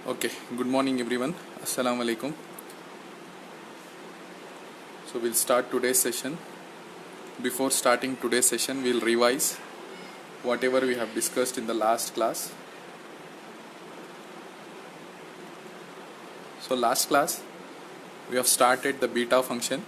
Okay, good morning everyone. Assalamu alaikum. So we'll start today's session. Before starting today's session, we'll revise whatever we have discussed in the last class. So last class, we have started the beta function.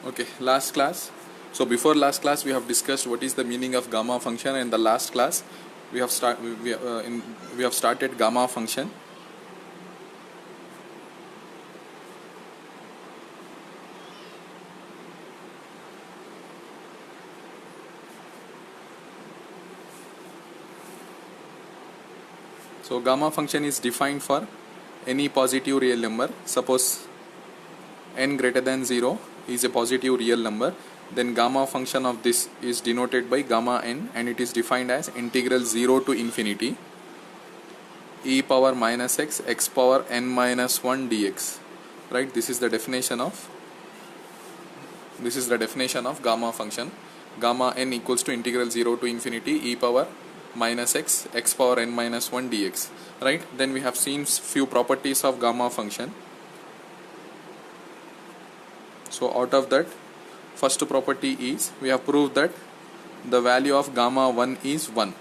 Okay, last class. So before last class, we have discussed what is the meaning of gamma function, and the last class we have started gamma function. So gamma function is defined for any positive real number. Suppose n greater than 0 is a positive real number, then gamma function of this is denoted by gamma n, and it is defined as integral 0 to infinity e power minus x power n minus 1 dx. Right, this is the definition of gamma function. Gamma n equals to integral 0 to infinity e power minus x power n minus 1 dx. Right, then we have seen few properties of gamma function. So out of that, first property is we have proved that the value of gamma 1 is 1,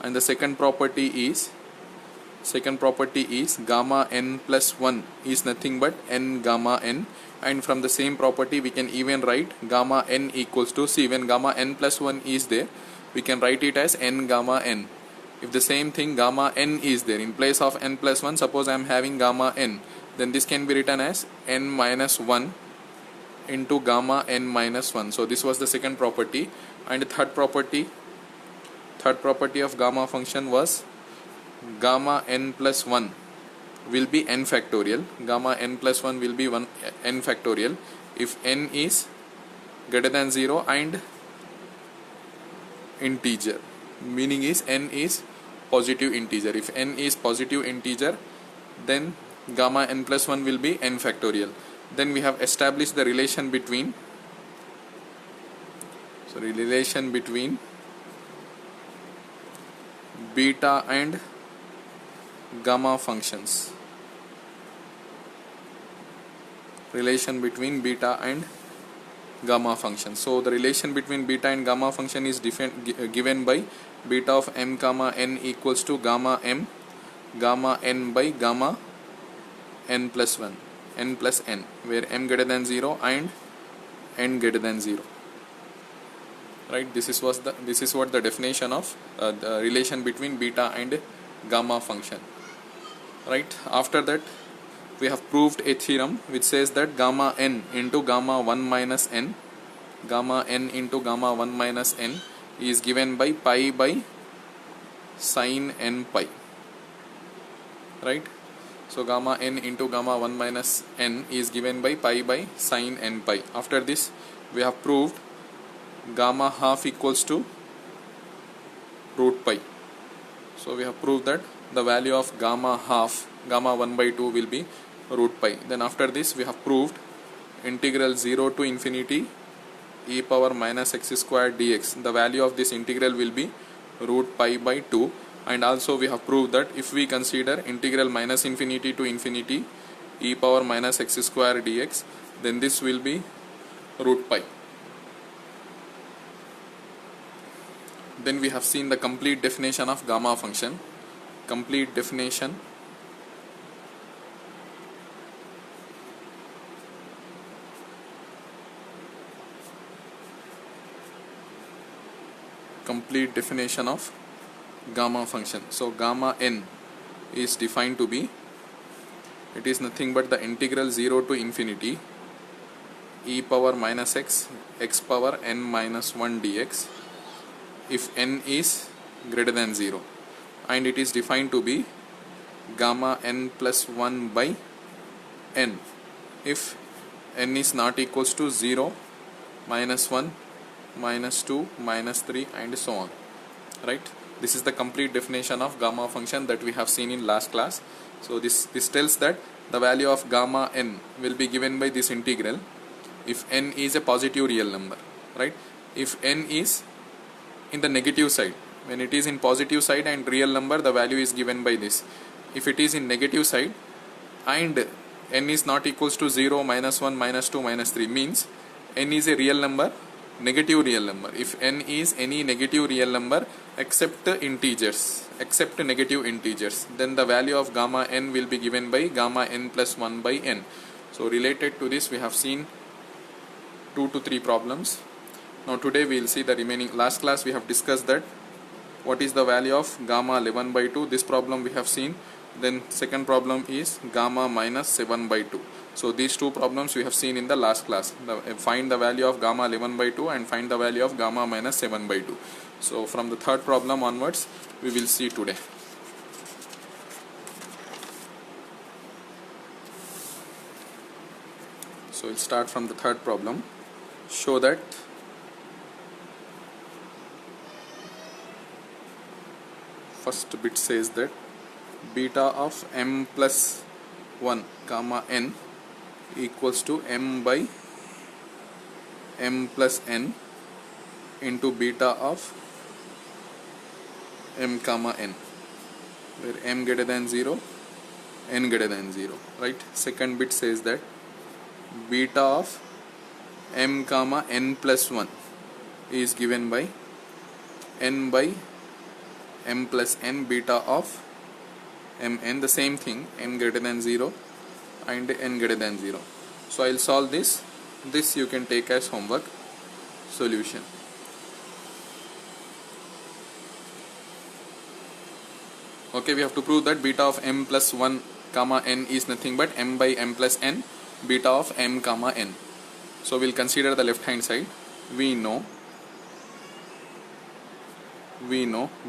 and the second property is gamma n plus 1 is nothing but n gamma n, and from the same property we can even write gamma n equals to, see, when gamma n plus 1 is there, we can write it as n gamma n. If the same thing gamma n is there, in place of n plus 1, suppose I am having gamma n, then this can be written as n minus 1 into gamma n minus 1. So this was the second property. And the third property of gamma function was gamma n plus 1 will be n factorial. Gamma n plus 1 will be n factorial if n is greater than 0 and integer, meaning is n is positive integer. If n is positive integer, then gamma n plus 1 will be n factorial. Then we have established the relation between beta and gamma functions. So the relation between beta and gamma function is given by beta of m comma n equals to gamma m gamma n by gamma n plus 1, n plus n, where m greater than 0 and n greater than 0. Right, this is what the definition of the relation between beta and gamma function. Right, after that we have proved a theorem which says that gamma n into gamma 1 minus n is given by pi by sin n pi. Right, so gamma n into gamma 1 minus n is given by pi by sin n pi. After this we have proved gamma half equals to root pi. So we have proved that the value of gamma half, gamma 1 by 2, will be root pi. Then after this we have proved integral 0 to infinity e power minus x squared dx. The value of this integral will be root pi by 2. And also we have proved that if we consider integral minus infinity to infinity e power minus x square dx, then this will be root pi. Then we have seen the complete definition of gamma function. Complete definition of gamma function. So gamma n is defined to be, it is nothing but the integral 0 to infinity e power minus x power n minus 1 dx if n is greater than 0, and it is defined to be gamma n plus 1 by n if n is not equals to 0 -1, -2, -3, and so on, right? This is the complete definition of gamma function that we have seen in last class. So this tells that the value of gamma n will be given by this integral if n is a positive real number, right? If n is in the negative side, when it is in positive side and real number, the value is given by this. If it is in negative side and n is not equals to 0, -1, -2, -3, means n is a real number, negative real number. If n is any negative real number except integers, except negative integers, then the value of gamma n will be given by gamma n plus 1 by n. So related to this, we have seen 2 to 3 problems. Now today we will see the remaining. Last class we have discussed that what is the value of gamma 11 by 2. This problem we have seen. Then second problem is gamma minus 7 by 2. So these two problems we have seen in the last class. Find the value of gamma 11 by 2 and find the value of gamma minus 7 by 2. So from the third problem onwards we will see today. So we'll start from the third problem. Show that first bit says that beta of m plus 1 comma n equals to m by m plus n into beta of m comma n, where m greater than 0, n greater than 0, right? Second bit says that beta of m comma n plus 1 is given by n by m plus n beta of mn, the same thing, n greater than 0 and n greater than 0. So I'll solve this. This you can take as homework solution. Okay, we have to prove that beta of m plus 1 comma n is nothing but m by m plus n beta of m comma n. So we'll consider the left hand side. We know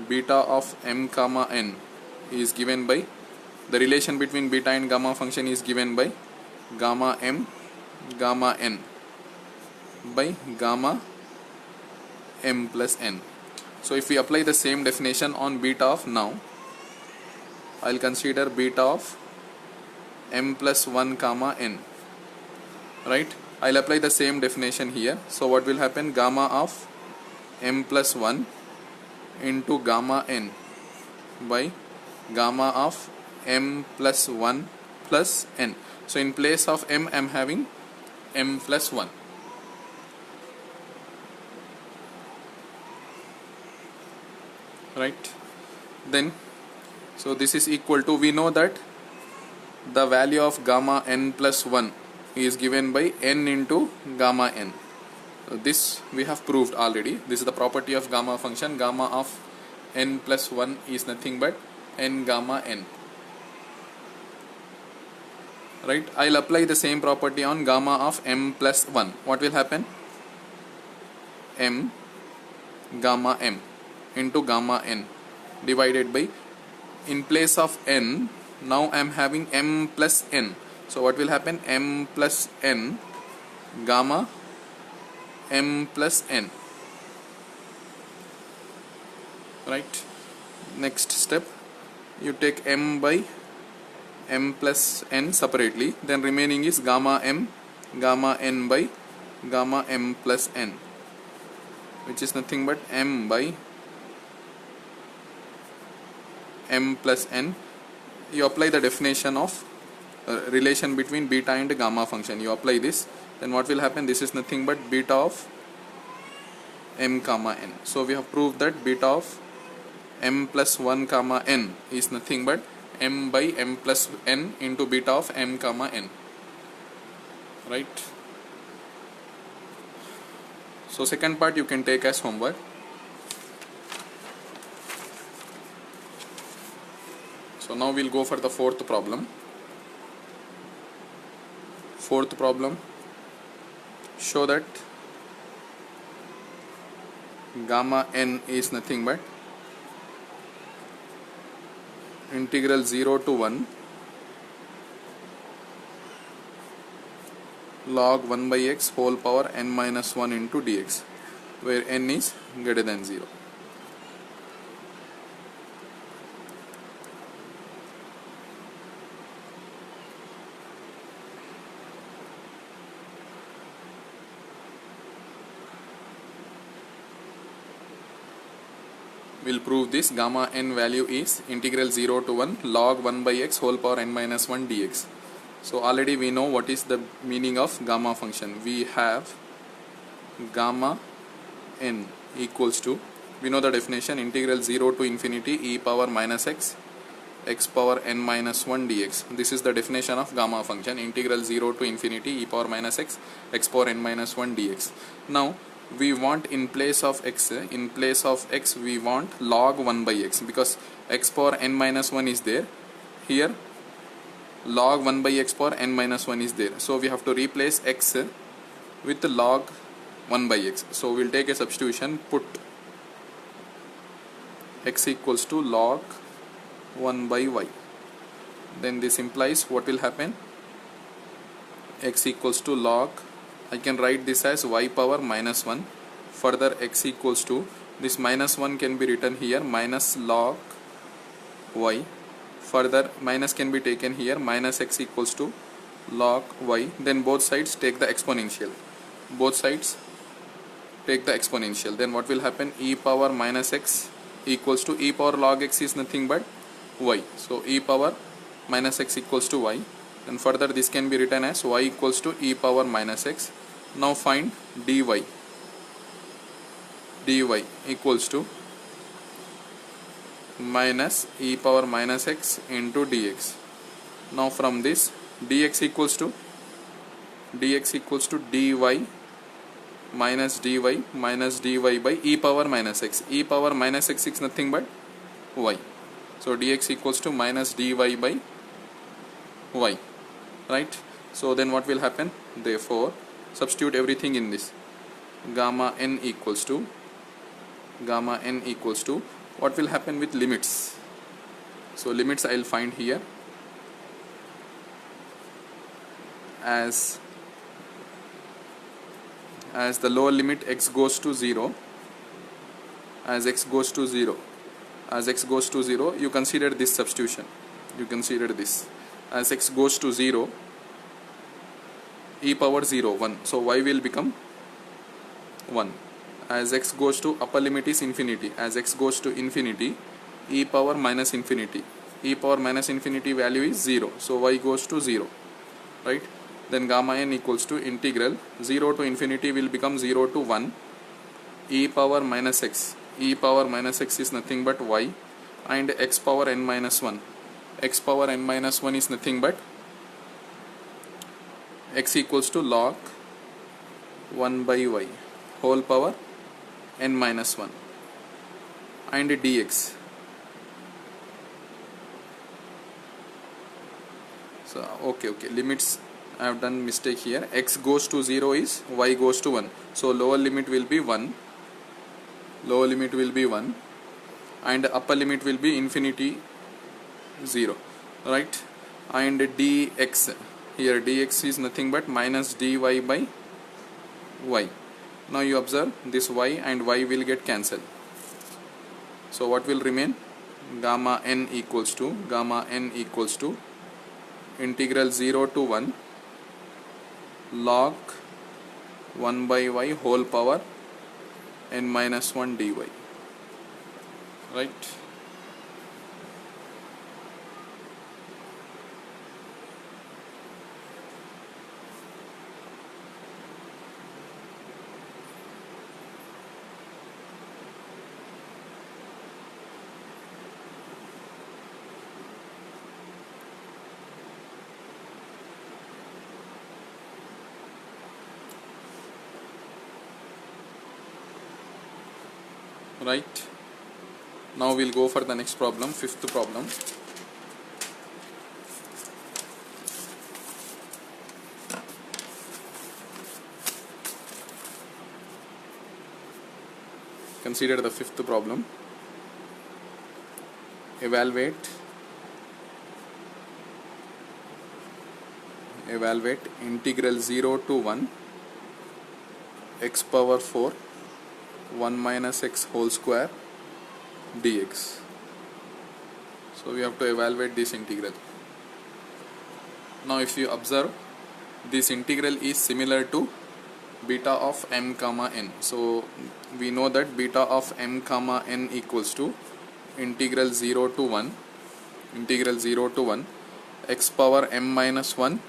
beta of m comma n is given by, the relation between beta and gamma function is given by gamma m gamma n by gamma m plus n. So if we apply the same definition on beta of, now I'll consider beta of m plus 1 comma n, right? I'll apply the same definition here. So what will happen? Gamma of m plus 1 into gamma n by gamma of m plus 1 plus n. So in place of m, I am having m plus 1. Right? Then, so this is equal to, we know that the value of gamma n plus 1 is given by n into gamma n. So this we have proved already. This is the property of gamma function. Gamma of n plus 1 is nothing but n gamma n. Right? I'll apply the same property on gamma of m plus 1. What will happen? M gamma m into gamma n divided by, in place of n, now I am having m plus n. So what will happen? M plus n gamma m plus n. Right? Next step, you take m by m plus n separately, then remaining is gamma m gamma n by gamma m plus n, which is nothing but m by m plus n. You apply the definition of relation between beta and gamma function. You apply this, then what will happen? This is nothing but beta of m comma n. So we have proved that beta of m plus 1 comma n is nothing but m by m plus n into beta of m comma n. Right? So second part you can take as homework. So now we'll go for the fourth problem. Fourth problem, show that gamma n is nothing but integral 0 to 1 log 1 by x whole power n minus 1 into dx, where n is greater than 0. We'll prove this. Gamma n value is integral 0 to 1 log 1 by x whole power n minus 1 dx. So already we know what is the meaning of gamma function. We have gamma n equals to, we know the definition, integral 0 to infinity e power minus x x power n minus 1 dx. This is the definition of gamma function, integral 0 to infinity e power minus x x power n minus 1 dx. Now we want in place of x we want log 1 by x, because x power n minus 1 is there. Here log 1 by x power n minus 1 is there, so we have to replace x with log 1 by x. So we'll take a substitution, put x equals to log 1 by y. Then this implies what will happen, x equals to log, I can write this as y power minus 1. Further x equals to, this minus 1 can be written here, minus log y. Further minus can be taken here, minus x equals to log y. Then both sides take the exponential. Both sides take the exponential. Then what will happen, e power minus x equals to e power log x is nothing but y. So e power minus x equals to y. Then further this can be written as y equals to e power minus x. Now find dy. Dy equals to minus e power minus x into dx. Now from this dx equals to dy minus dy by e power minus x. E power minus x is nothing but y. So dx equals to minus dy by y, right? So then what will happen, therefore substitute everything in this. Gamma n equals to what will happen with limits. So limits I will find here as the lower limit x goes to 0, as x goes to 0, you consider this substitution, as x goes to 0, e power 0 1, so y will become 1. As x goes to upper limit is infinity, as x goes to infinity, e power minus infinity value is 0, so y goes to 0, right? Then gamma n equals to integral 0 to infinity will become 0 to 1, e power minus x is nothing but y, and x power n minus 1 is nothing but x equals to log 1 by y whole power n minus 1, and dx. So okay, limits I have done mistake here. X goes to 0 is y goes to 1, so lower limit will be 1, and upper limit will be infinity 0, right? And dx, here dx is nothing but minus dy by y. Now you observe this y and y will get cancelled, so what will remain, gamma n equals to integral 0 to 1 log 1 by y whole power n minus 1 dy, right? Right, now we'll go for the next problem, fifth problem. Consider the fifth problem. evaluate integral 0 to 1 x power 4 1 minus x whole square dx. So we have to evaluate this integral. Now if you observe, this integral is similar to beta of m comma n. So we know that beta of m comma n equals to integral 0 to 1 x power m minus 1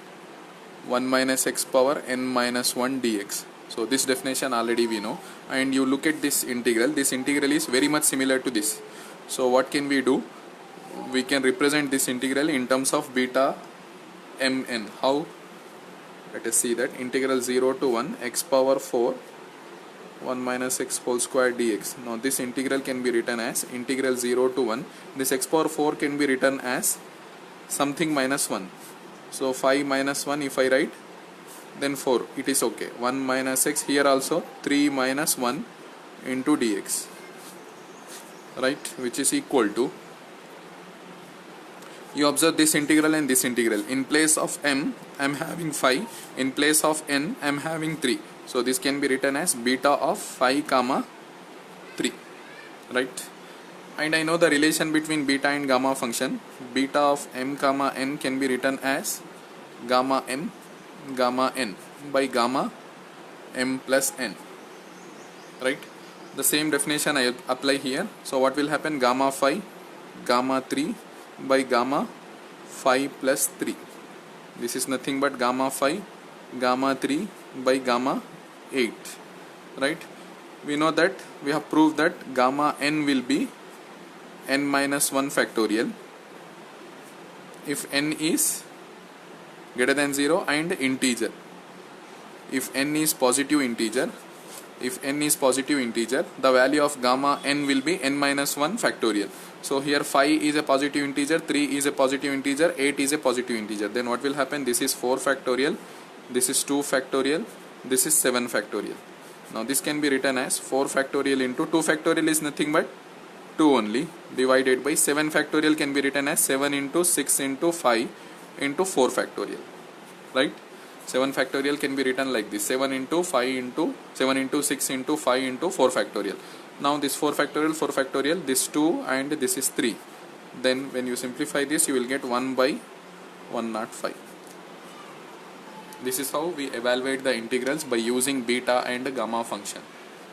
1 minus x power n minus 1 dx. So this definition already we know, and you look at this integral is very much similar to this. So what can we do? We can represent this integral in terms of beta mn. How? Let us see that. Integral 0 to 1 x power 4 1 minus x whole square dx. Now this integral can be written as integral 0 to 1. This x power 4 can be written as something minus 1. So 5 minus 1 if I write, then 4, it is okay. 1 minus x, here also 3 minus 1 into dx, right, which is equal to, you observe this integral and this integral. In place of m, I am having 5. In place of n, I am having 3. So this can be written as beta of 5 comma 3, right? And I know the relation between beta and gamma function. Beta of m comma n can be written as gamma m gamma n by gamma m plus n, right? The same definition I apply here. So what will happen? Gamma 5 gamma 3 by gamma 5 plus 3. This is nothing but gamma 5 gamma 3 by gamma 8, right? We know that we have proved that gamma n will be n minus 1 factorial if n is greater than 0 and integer. If n is positive integer, the value of gamma n will be n minus 1 factorial. So here 5 is a positive integer, 3 is a positive integer, 8 is a positive integer. Then what will happen? This is 4 factorial, this is 2 factorial, this is 7 factorial. Now this can be written as 4 factorial into 2 factorial is nothing but 2 only, divided by 7 factorial can be written as 7 into 6 into 5 into 4 factorial, right? 7 factorial can be written like this: 7 into 5 into 7 into 6 into 5 into 4 factorial. Now this 4 factorial, this 2 and this is 3. Then when you simplify this, you will get 1 by 105. This is how we evaluate the integrals by using beta and gamma function.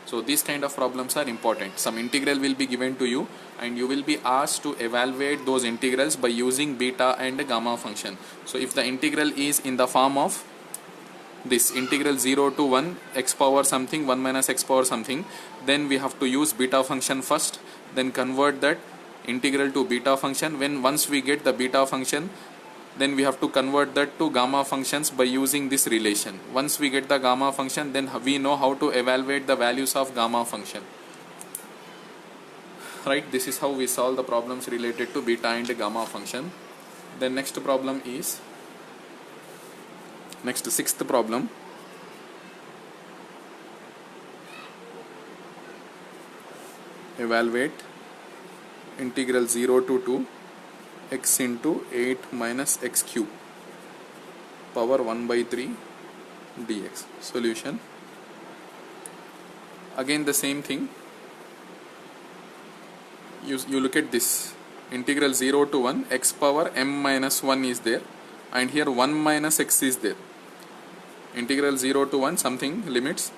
So these kind of problems are important. Some integral will be given to you and you will be asked to evaluate those integrals by using beta and gamma function. So if the integral is in the form of this integral 0 to 1 x power something 1 minus x power something, then we have to use beta function first, then convert that integral to beta function. Once we get the beta function, then we have to convert that to gamma functions by using this relation. Once we get the gamma function, then we know how to evaluate the values of gamma function, right? This is how we solve the problems related to beta and gamma function. Then next problem is sixth problem. Evaluate integral 0 to 2 x into 8 minus x cube power 1 by 3 dx. Solution. Again the same thing. You look at this integral 0 to 1 x power m minus 1 is there, and here 1 minus x is there. Integral 0 to 1 something limits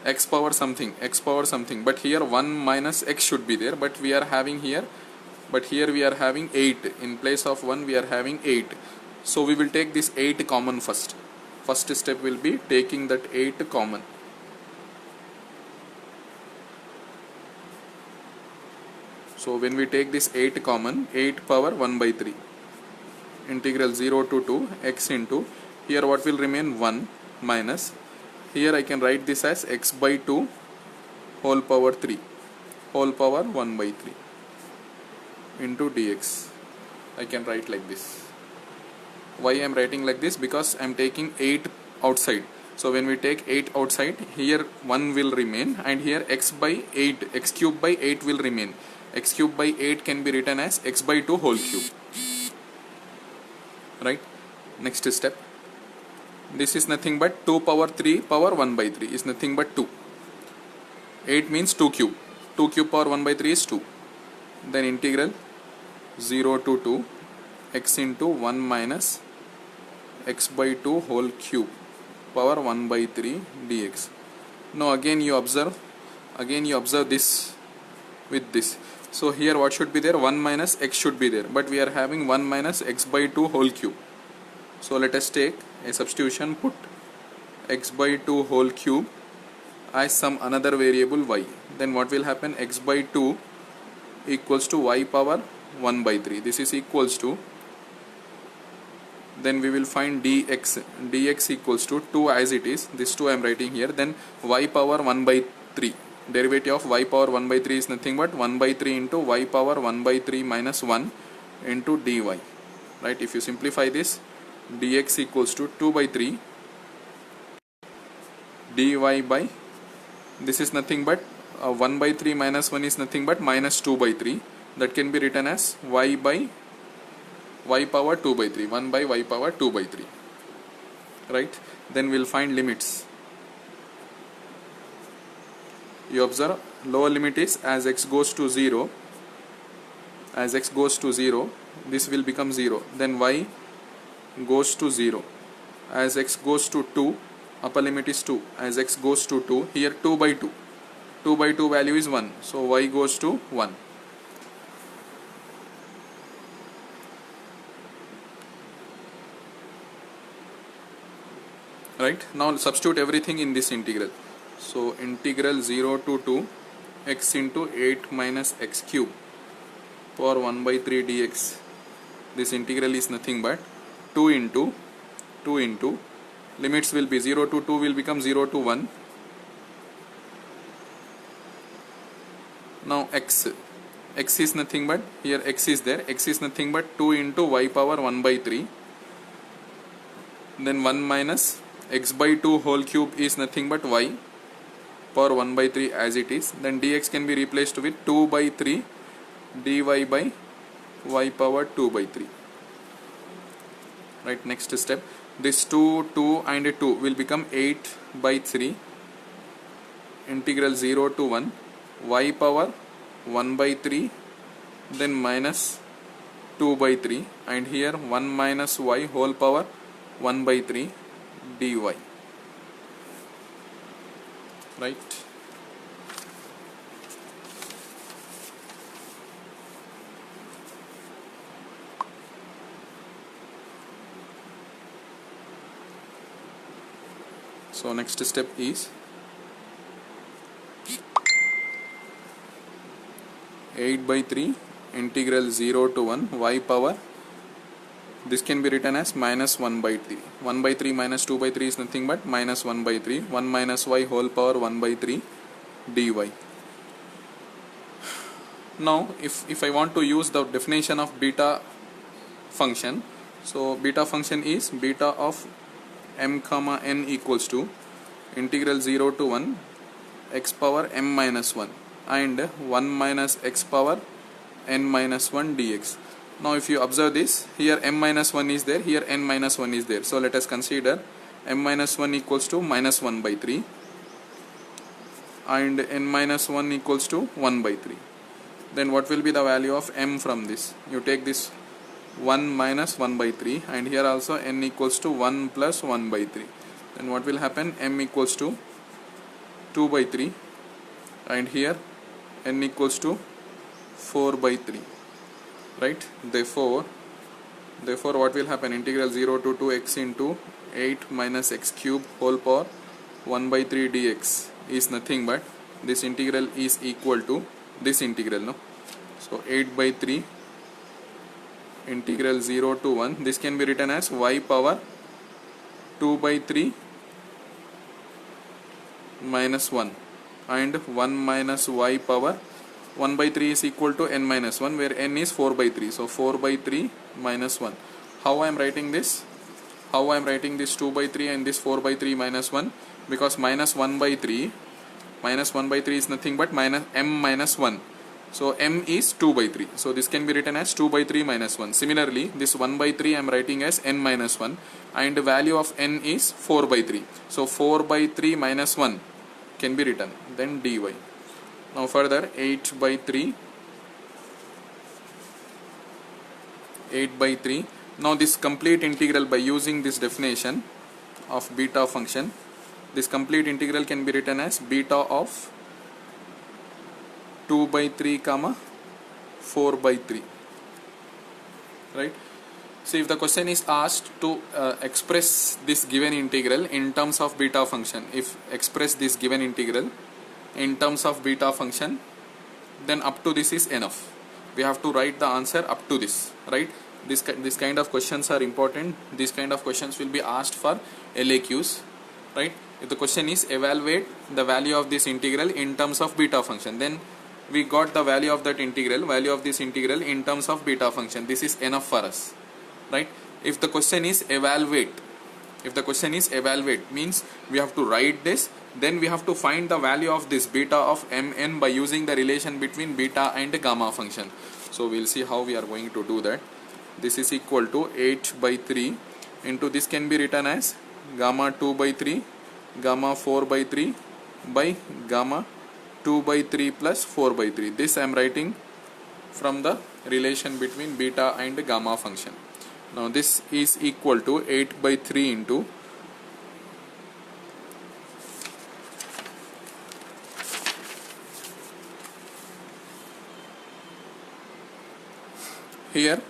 x power something, but here 1 minus x should be there, but we are having here, we are having 8. In place of 1 we are having 8. So we will take this 8 common first. First step will be taking that 8 common. So when we take this 8 common, 8 power 1 by 3. Integral 0 to 2 x into, here what will remain? 1 minus, here I can write this as x by 2 whole power 3 whole power 1 by 3 into dx. I can write like this. Why I am writing like this? Because I am taking 8 outside. So when we take 8 outside, here 1 will remain, and here x by 8, x cube by 8 will remain. X cube by 8 can be written as x by 2 whole cube, right? Next step, This is nothing but 2 power 3 power 1 by 3 is nothing but 2. 8 means 2 cube. 2 cube power 1 by 3 is 2. Then integral 0 to 2 x into 1 minus x by 2 whole cube power 1 by 3 dx. Now again you observe this with this. So here what should be there? 1 minus x should be there, but we are having 1 minus x by 2 whole cube. So let us take a substitution, put x by 2 whole cube as some another variable y. Then what will happen? X by 2 equals to y power 1 by 3. This is equals to, then we will find dx equals to 2 as it is. This 2 I am writing here. Then y power 1 by 3. Derivative of y power 1 by 3 is nothing but 1 by 3 into y power 1 by 3 minus 1 into dy. Right? If you simplify this, dx equals to 2 by 3 dy by, this is nothing but 1 by 3 minus 1 is nothing but minus 2 by 3. That can be written as y by y power 2 by 3. 1 by y power 2 by 3. Right? Then we will find limits. You observe, lower limit is as x goes to 0. As x goes to 0, this will become 0. Then y goes to 0. As x goes to 2, upper limit is 2. As x goes to 2, here 2 by 2. 2 by 2 value is 1. So y goes to 1. Right? Now substitute everything in this integral. So integral 0 to 2 x into 8 minus x cube power 1 by 3 dx. This integral is nothing but 2 into limits will be 0 to 2 will become 0 to 1. Now x is nothing but, here x is there, x is nothing but 2 into y power 1 by 3. Then 1 minus x by 2 whole cube is nothing but y power 1 by 3 as it is. Then dx can be replaced with 2 by 3 dy by y power 2 by 3. Right, next step, this 2 and 2 will become 8 by 3 integral 0 to 1 y power 1 by 3 then minus 2 by 3, and here 1 minus y whole power 1 by 3 dy. Right? So next step is 8 by 3 integral 0 to 1 y power, this can be written as minus 1 by 3. 1 by 3 minus 2 by 3 is nothing but minus 1 by 3. 1 minus y whole power 1 by 3 dy. Now if I want to use the definition of beta function, so beta function is beta of m comma n equals to integral 0 to 1 x power m minus 1 and 1 minus x power n minus 1 dx. Now if you observe this, here m minus 1 is there, here n minus 1 is there. So let us consider m minus 1 equals to minus 1 by 3 and n minus 1 equals to 1 by 3. Then what will be the value of m from this? You take this 1 minus 1 by 3 and here also n equals to 1 plus 1 by 3. Then what will happen? M equals to 2 by 3 and here n equals to 4 by 3. Right? Therefore what will happen? Integral 0 to 2 x into 8 minus x cube whole power 1 by 3 dx is nothing but, this integral is equal to this integral, no? So 8 by 3 integral 0 to 1, this can be written as y power 2 by 3 minus 1 and 1 minus y power 1 by 3 is equal to n minus 1, where n is 4 by 3. So 4 by 3 minus 1. How I am writing this? How I am writing this 2 by 3 and this 4 by 3 minus 1? Because minus 1 by 3 is nothing but minus m minus 1. So m is 2 by 3. So this can be written as 2 by 3 minus 1. Similarly, this 1 by 3 I am writing as n minus 1, and the value of n is 4 by 3. So 4 by 3 minus 1 can be written. Then dy. Now further 8 by 3. 8 by 3. Now this complete integral, by using this definition of beta function, this complete integral can be written as beta of 2 by 3 comma 4 by 3, right? So if the question is asked to express this given integral in terms of beta function, if express this given integral in terms of beta function, then up to this is enough. We have to write the answer up to this, right? This kind of questions are important. These kind of questions will be asked for LAQs, right? If the question is evaluate the value of this integral in terms of beta function, then we got the value of that integral, value of this integral in terms of beta function. This is enough for us, right? If the question is evaluate, means we have to write this, then we have to find the value of this beta of mn by using the relation between beta and gamma function. So we'll see how we are going to do that. This is equal to 8 by 3 into, this can be written as gamma 2 by 3, gamma 4 by 3 by gamma 2 by 3 plus 4 by 3. This I am writing from the relation between beta and gamma function. Now this is equal to 8 by 3 into here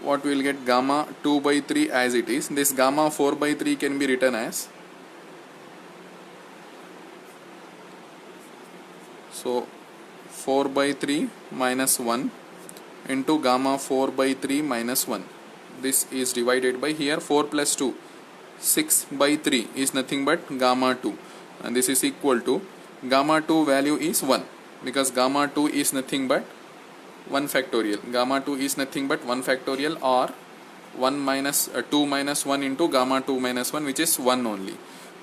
what we will get, gamma 2 by 3 as it is. This gamma 4 by 3 can be written as, so 4 by 3 minus 1 into gamma 4 by 3 minus 1. This is divided by, here 4 plus 2, 6 by 3 is nothing but gamma 2, and this is equal to, gamma 2 value is 1, because gamma 2 is nothing but 1 factorial. Gamma 2 is nothing but 1 factorial, or 1 minus 2 minus 1 into gamma 2 minus 1, which is 1 only.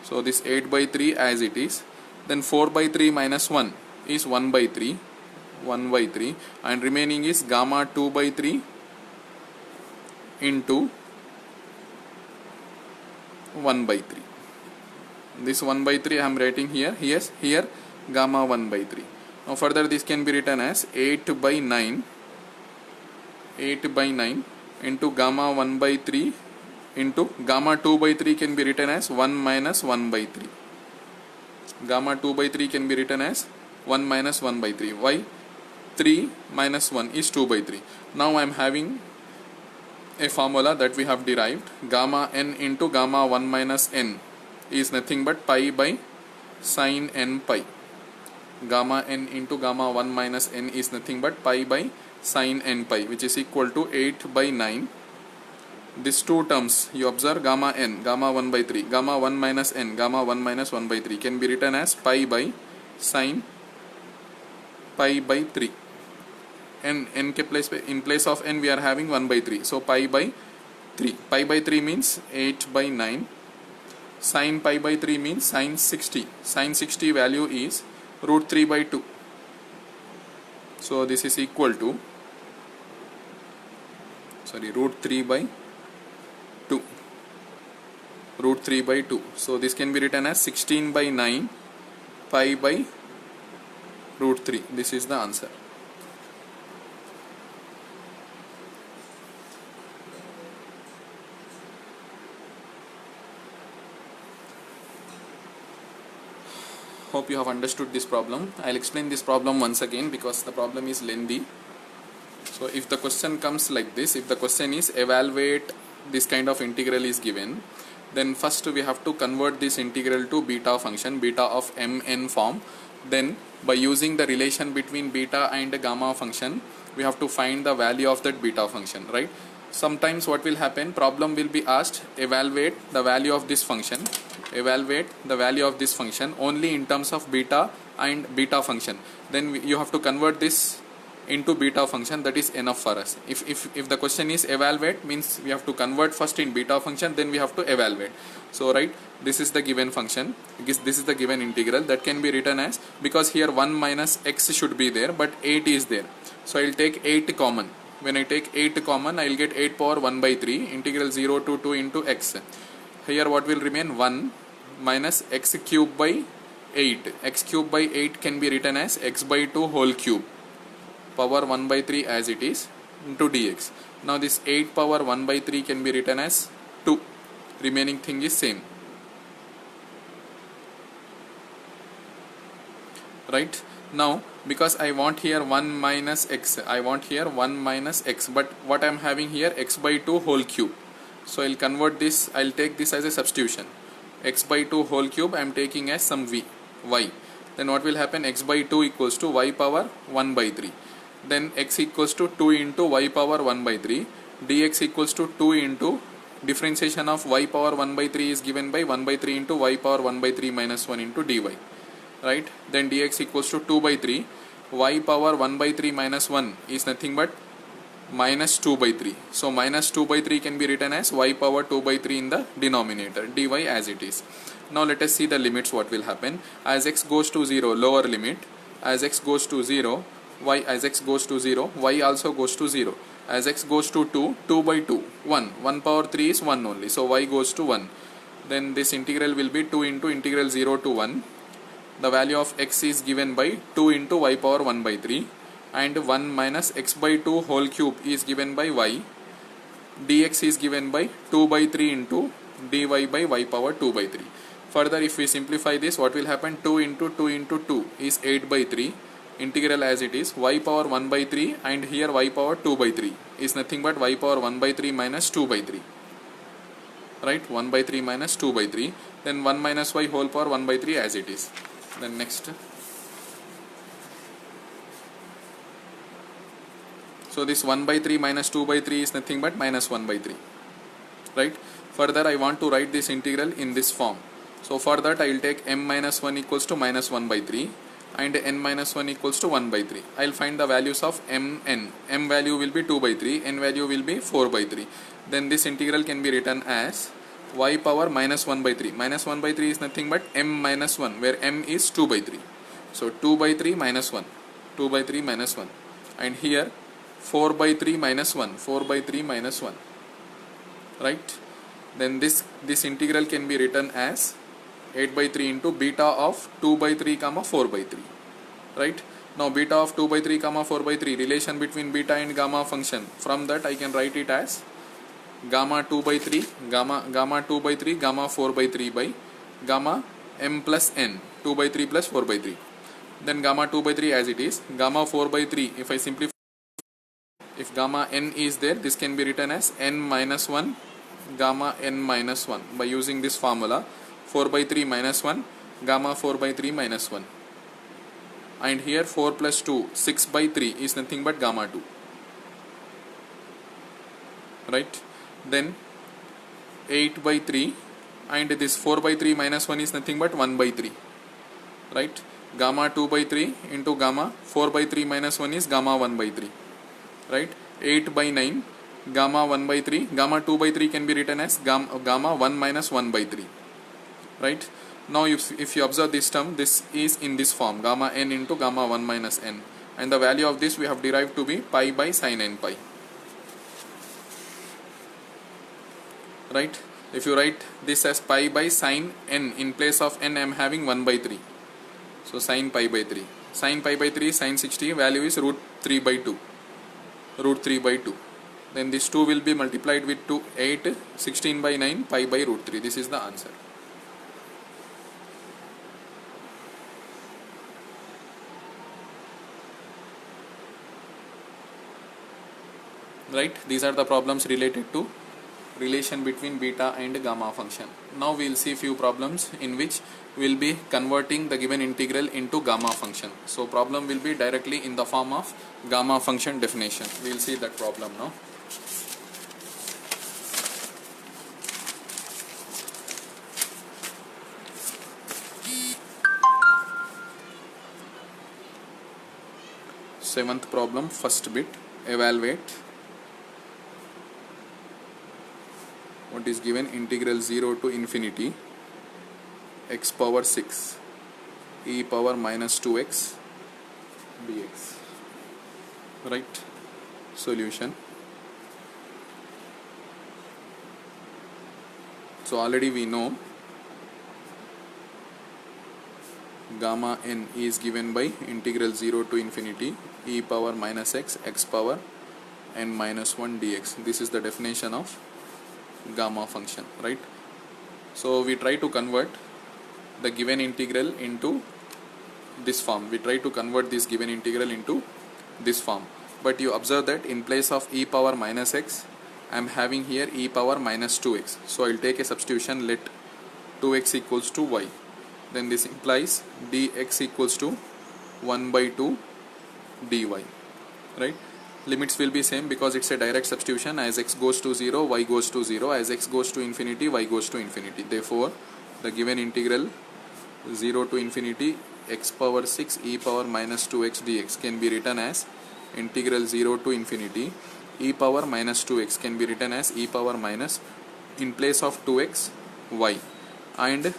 So this 8 by 3 as it is. Then 4 by 3 minus 1 is 1 by 3, and remaining is gamma 2 by 3 into 1 by 3. This 1 by 3 I am writing here. Yes, here gamma 1 by 3. Now further this can be written as 8 by 9 into gamma 1 by 3 into gamma 2 by 3 can be written as 1 minus 1 by 3. Gamma 2 by 3 can be written as 1 minus 1 by 3. Why? 3 minus 1 is 2 by 3. Now I am having a formula that we have derived. Gamma n into gamma 1 minus n is nothing but pi by sine n pi. Gamma n into gamma 1 minus n is nothing but pi by sine n pi, which is equal to 8 by 9. These two terms, you observe, gamma n, gamma 1 by 3, gamma 1 minus n, gamma 1 minus 1 by 3 can be written as pi by sine pi by 3. n ke place, in place of n we are having 1 by 3, so pi by 3. Pi by 3 means 8 by 9. Sine pi by 3 means sine 60. Sine 60 value is root 3 by 2. So this is equal to, root 3 by 2. Root 3 by 2. So this can be written as 16 by 9 pi by root 3. This is the answer. Hope you have understood this problem. I'll explain this problem once again because the problem is lengthy. So if the question comes like this, if the question is evaluate this kind of integral is given, then first we have to convert this integral to beta function, beta of mn form. Then by using the relation between beta and gamma function, we have to find the value of that beta function, right? Sometimes what will happen, problem will be asked, evaluate the value of this function, only in terms of beta and beta function. Then you have to convert this into beta function, that is enough for us. If the question is evaluate, means we have to convert first in beta function, then we have to evaluate. So right, this is the given function, this is the given integral that can be written as, because here 1 minus x should be there but 8 is there, so I'll take 8 common. When I take 8 common, I'll get 8 power 1 by 3 integral 0 to 2 into x. Here what will remain? 1 minus x cube by 8. X cube by 8 can be written as x by 2 whole cube, power 1 by 3 as it is, into dx. Now this 8 power 1 by 3 can be written as 2. Remaining thing is same. Right? Now because I want here 1 minus x, I want here 1 minus x, but what I am having here, x by 2 whole cube. So I'll convert this, I'll take this as a substitution. X by 2 whole cube I am taking as some y. Then what will happen? X by 2 equals to y power 1 by 3. Then x equals to 2 into y power 1 by 3. Dx equals to 2 into differentiation of y power 1 by 3 is given by 1 by 3 into y power 1 by 3 minus 1 into dy. Right? Then dx equals to 2 by 3. Y power 1 by 3 minus 1 is nothing but minus 2 by 3. So minus 2 by 3 can be written as y power 2 by 3 in the denominator, dy as it is. Now let us see the limits, what will happen. As x goes to 0, lower limit. As x goes to 0, as x goes to 0, y also goes to 0. As x goes to 2, 2 by 2, 1. 1 power 3 is 1 only, so y goes to 1. Then this integral will be 2 into integral 0 to 1. The value of x is given by 2 into y power 1 by 3. And 1 minus x by 2 whole cube is given by y. Dx is given by 2 by 3 into dy by y power 2 by 3. Further, if we simplify this, what will happen? 2 into 2 into 2 is 8 by 3. Integral as it is, y power 1 by 3, and here y power 2 by 3 is nothing but y power 1 by 3 minus 2 by 3. Right? 1 by 3 minus 2 by 3. Then 1 minus y whole power 1 by 3 as it is. Then next. So this 1 by 3 minus 2 by 3 is nothing but minus 1 by 3. Right? Further, I want to write this integral in this form. So for that, I will take m minus 1 equals to minus 1 by 3 and n minus 1 equals to 1 by 3. I will find the values of mn. M value will be 2 by 3, n value will be 4 by 3. Then this integral can be written as y power minus 1 by 3. Minus 1 by 3 is nothing but m minus 1, where m is 2 by 3. So 2 by 3 minus 1. 2 by 3 minus 1. And here 4 by 3 minus 1. 4 by 3 minus 1. Right? Then this integral can be written as 8 by 3 into beta of 2 by 3 comma 4 by 3. Right? Now beta of 2 by 3 comma 4 by 3, relation between beta and gamma function. From that I can write it as gamma 2 by 3, gamma 2 by 3, gamma 4 by 3 by gamma m plus n, 2 by 3 plus 4 by 3. Then gamma 2 by 3 as it is, gamma 4 by 3, if I simplify, if gamma n is there, this can be written as n minus 1 gamma n minus 1 by using this formula. 4 by 3 minus 1, gamma 4 by 3 minus 1. And here 4 plus 2, 6 by 3 is nothing but gamma 2. Right? Then 8 by 3, and this 4 by 3 minus 1 is nothing but 1 by 3. Right? Gamma 2 by 3 into gamma 4 by 3 minus 1 is gamma 1 by 3. Right? 8 by 9, gamma 1 by 3, gamma 2 by 3 can be written as gamma 1 minus 1 by 3. Right? Now if you observe this term, this is in this form, gamma n into gamma 1 minus n, and the value of this we have derived to be pi by sin n pi. Right? If you write this as pi by sin n, in place of n I am having 1 by 3. So sin pi by 3. Sin pi by 3, sin 60, value is root 3 by 2. Root 3 by 2. Then this 2 will be multiplied with 2, 8, 16 by 9, pi by root 3. This is the answer. Right? These are the problems related to relation between beta and gamma function. Now we will see few problems in which we will be converting the given integral into gamma function. So problem will be directly in the form of gamma function definition. We will see that problem now. Seventh problem, first bit, evaluate. What is given? Integral 0 to infinity x power 6 e power minus 2x dx. Right? Solution. So already we know gamma n is given by integral 0 to infinity e power minus x power n minus 1 dx. This is the definition of gamma function, right? So we try to convert the given integral into this form. We try to convert this given integral into this form. But you observe that in place of e power minus x, I am having here e power minus 2x. So I will take a substitution, let 2x equals to y. Then this implies dx equals to 1 by 2 dy, right? Limits will be same because it's a direct substitution. As x goes to 0, y goes to 0. As x goes to infinity, y goes to infinity. Therefore, the given integral 0 to infinity x power 6 e power minus 2x dx can be written as integral 0 to infinity e power minus 2x can be written as e power minus, in place of 2x, y, and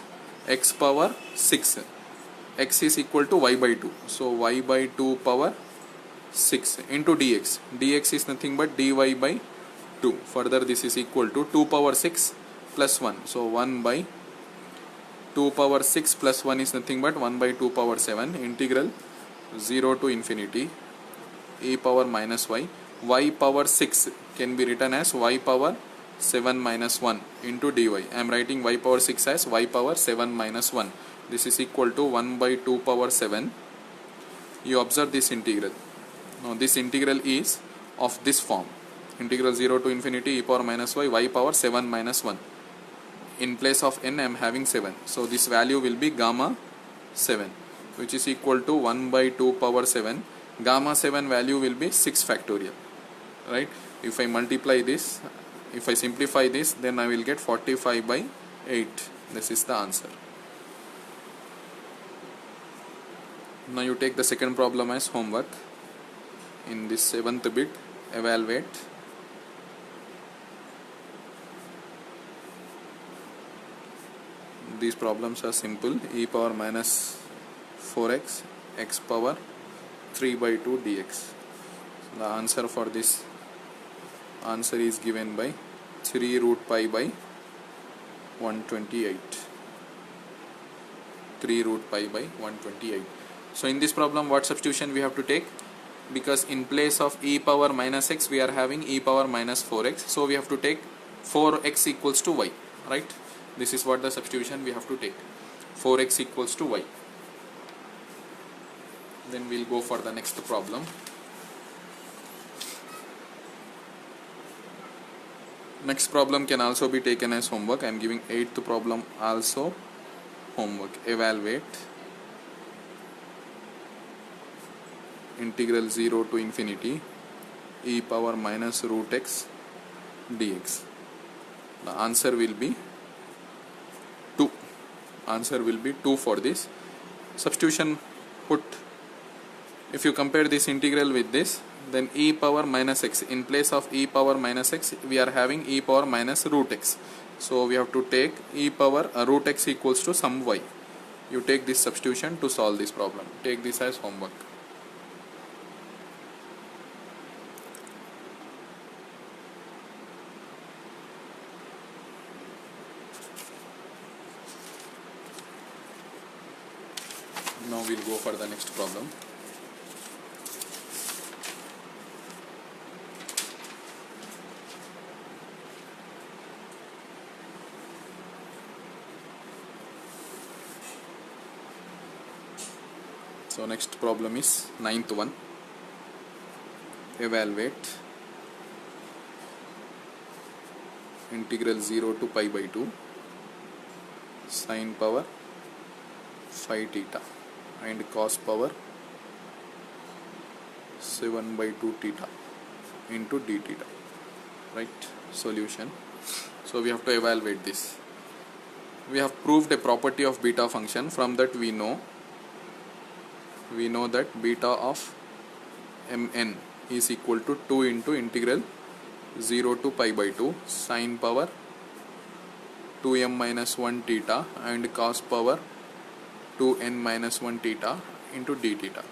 x power 6. X is equal to y by 2. So y by 2 power 6 into dx. Dx is nothing but dy by 2. Further, this is equal to 2 power 6 plus 1. So 1 by 2 power 6 plus 1 is nothing but 1 by 2 power 7. Integral 0 to infinity e power minus y. Y power 6 can be written as y power 7 minus 1 into dy. I am writing y power 6 as y power 7 minus 1. This is equal to 1 by 2 power 7. You observe this integral. Now this integral is of this form. Integral 0 to infinity e power minus y power 7 minus 1. In place of n I am having 7. So this value will be gamma 7, which is equal to 1 by 2 power 7. Gamma 7 value will be 6 factorial. Right? If I multiply this, if I simplify this, then I will get 45 by 8. This is the answer. Now you take the second problem as homework. In this 7th bit, evaluate. These problems are simple. E power minus 4x x power 3 by 2 dx. The answer for this answer is given by 3 root pi by 128. 3 root pi by 128. So in this problem, what substitution we have to take? Because in place of e power minus x, we are having e power minus 4x. So we have to take 4x equals to y. Right? This is what the substitution we have to take. 4x equals to y. Then we'll go for the next problem. Next problem can also be taken as homework. I am giving 8th problem also homework. Evaluate integral 0 to infinity e power minus root x dx. The answer will be 2. Answer will be 2 for this. Substitution put. If you compare this integral with this, then e power minus x, in place of e power minus x, we are having e power minus root x. So we have to take e power root x equals to some y. You take this substitution to solve this problem. Take this as homework. Now we'll go for the next problem. So next problem is 9th one. Evaluate integral 0 to pi by 2 sine power phi theta and cos power 7 by 2 theta into d theta. Right? Solution. So we have to evaluate this. We have proved a property of beta function. From that we know that beta of mn is equal to 2 into integral 0 to pi by 2 sine power 2m minus 1 theta and cos power 2n minus 1 theta into d theta.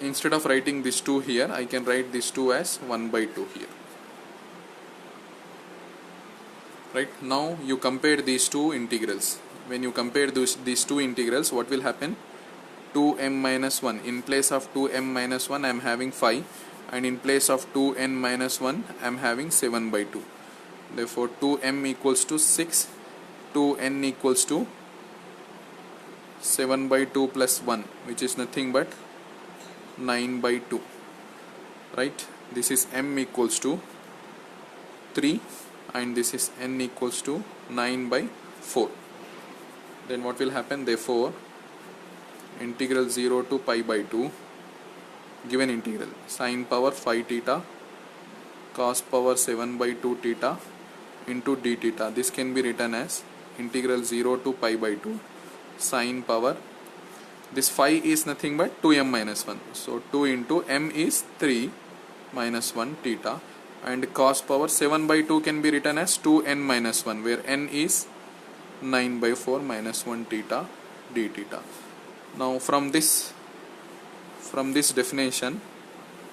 Instead of writing this 2 here, I can write this 2 as 1 by 2 here. Right, now you compare these two integrals. When you compare these two integrals, what will happen? 2m minus 1, in place of 2m minus 1 I am having 5, and in place of 2n minus 1 I am having 7 by 2. Therefore 2m equals to 6, 2n equals to 7 by 2 plus 1, which is nothing but 9 by 2. Right, this is m equals to 3 and this is n equals to 9 by 4. Then what will happen? Therefore integral 0 to pi by 2, given integral sine power 5 theta cos power 7 by 2 theta into d theta, this can be written as integral 0 to pi by 2 sine power, this 5 is nothing but 2m minus 1, so 2 into m is 3 minus 1 theta, and cos power 7 by 2 can be written as 2n minus 1, where n is 9 by 4 minus 1 theta d theta. Now from this definition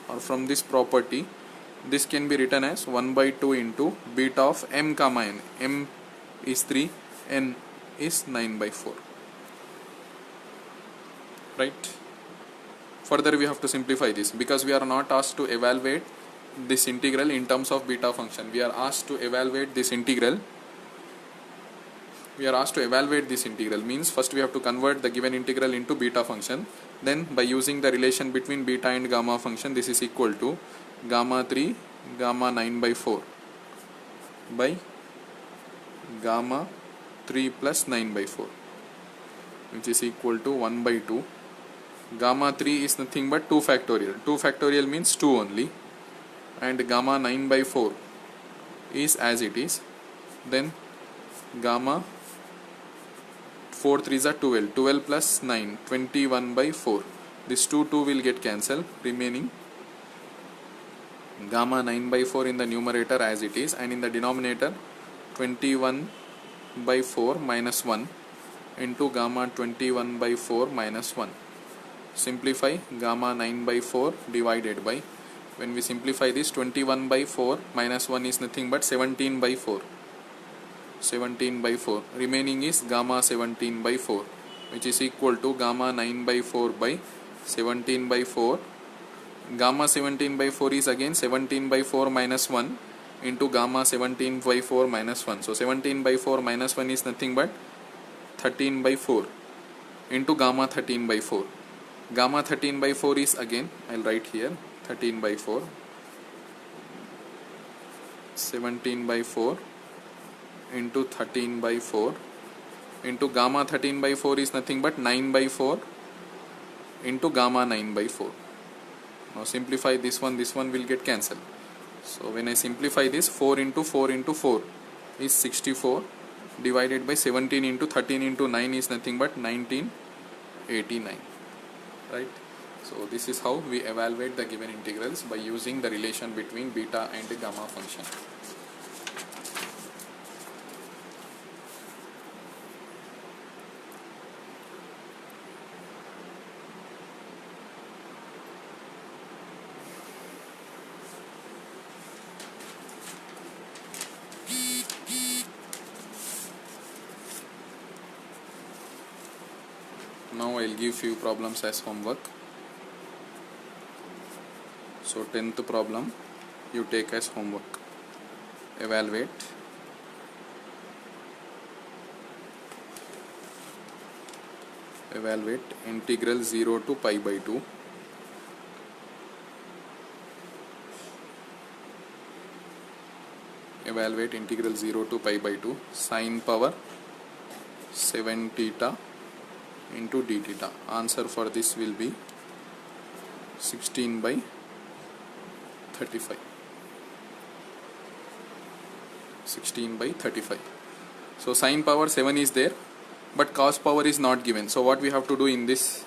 or from this property, this can be written as 1 by 2 into beta of m comma n. M is 3, n is 9 by 4. Right. Further we have to simplify this, because we are not asked to evaluate this integral in terms of beta function. We are asked to evaluate this integral. Means first we have to convert the given integral into beta function. Then by using the relation between beta and gamma function, this is equal to gamma 3 gamma 9 by 4 by gamma 3 plus 9 by 4, which is equal to 1 by 2. Gamma 3 is nothing but 2 factorial. 2 factorial means 2 only, and gamma 9 by 4 is as it is. Then gamma 4 3s are 12, 12 plus 9, 21 by 4. This 2 will get cancelled, remaining gamma 9 by 4 in the numerator as it is, and in the denominator 21 by 4 minus 1 into gamma 21 by 4 minus 1. Simplify gamma 9 by 4 divided by, when we simplify this, 21 by 4 minus 1 is nothing but 17 by 4. 17 by 4, remaining is gamma 17 by 4, which is equal to gamma 9 by 4 by 17 by 4. Gamma 17 by 4 is again 17 by 4 minus 1 into gamma 17 by 4 minus 1. So 17 by 4 minus 1 is nothing but 13 by 4 into gamma 13 by 4. Gamma 13 by 4 is again, I will write here, 13 by 4, 17 by 4 into 13 by 4 into gamma 13 by 4 is nothing but 9 by 4 into gamma 9 by 4. Now simplify this one will get cancelled. So when I simplify this, 4 into 4 into 4 is 64 divided by 17 into 13 into 9 is nothing but 1989. Right. So this is how we evaluate the given integrals, by using the relation between beta and gamma function. Now I will give few problems as homework. So 10th problem you take as homework. Evaluate integral 0 to pi by 2 sine power 7 theta into d theta. Answer for this will be 16 by 35. 16 by 35. So sine power 7 is there, but cos power is not given. So what we have to do in this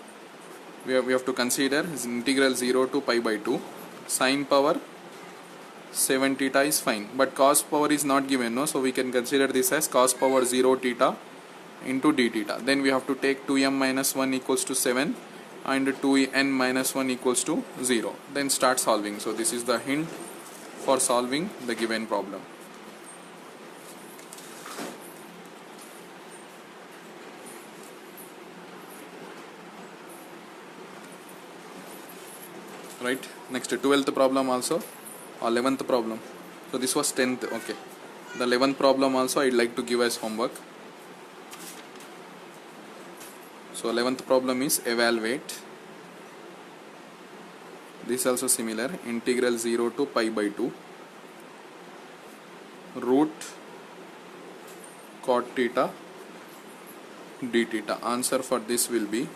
we have to consider is integral 0 to pi by 2. Sine power 7 theta is fine, but cos power is not given, no, so we can consider this as cos power 0 theta into d theta. Then we have to take 2m minus 1 equals to 7 and 2n minus 1 equals to 0. Then start solving. So this is the hint for solving the given problem. Right, next 12th problem also, or 11th problem. So this was 10th. Okay, the 11th problem also I'd like to give as homework. So 11th problem is evaluate. This also similar, integral 0 to pi by 2 root cot theta d theta. Answer for this will be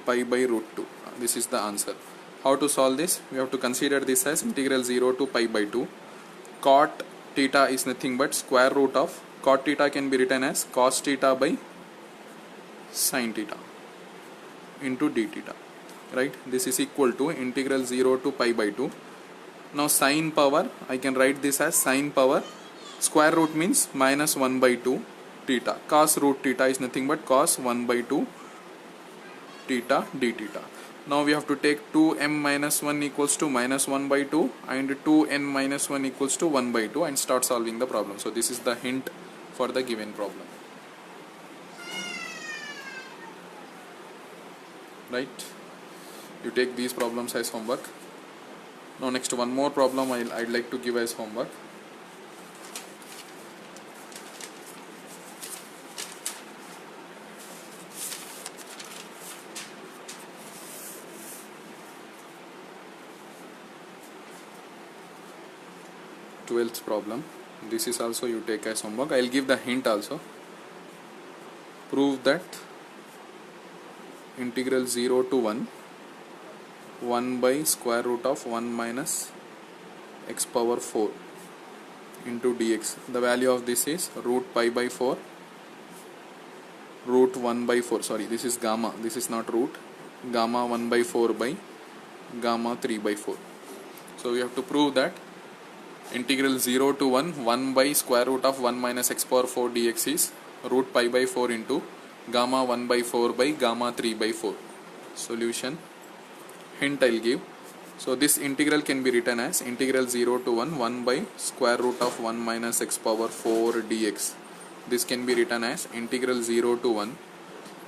pi by root 2. This is the answer. How to solve this? We have to consider this as integral 0 to pi by 2. Cot theta is nothing but square root of cot theta can be written as cos theta by sin theta into d theta. Right? This is equal to integral 0 to pi by 2. Now sin power, I can write this as sin power, square root means minus 1 by 2 theta. Cos root theta is nothing but cos 1 by 2 theta d theta. Now we have to take 2m minus 1 equals to minus 1 by 2 and 2n minus 1 equals to 1 by 2 and start solving the problem. So this is the hint for the given problem. Right? You take these problems as homework. Now next one more problem I'd like to give as homework. Twelfth problem. This is also you take as homework. I'll give the hint also. Prove that integral 0 to 1 by square root of 1 minus x power 4 into dx. The value of this is root pi by 4 root 1 by 4. Sorry, this is gamma. This is not root. Gamma 1 by 4 by gamma 3 by 4. So we have to prove that integral 0 to 1 by square root of 1 minus x power 4 dx is root pi by 4 into gamma 1 by 4 by gamma 3 by 4. Solution. Hint I'll give. So this integral can be written as integral 0 to 1 by square root of 1 minus x power 4 dx. This can be written as integral 0 to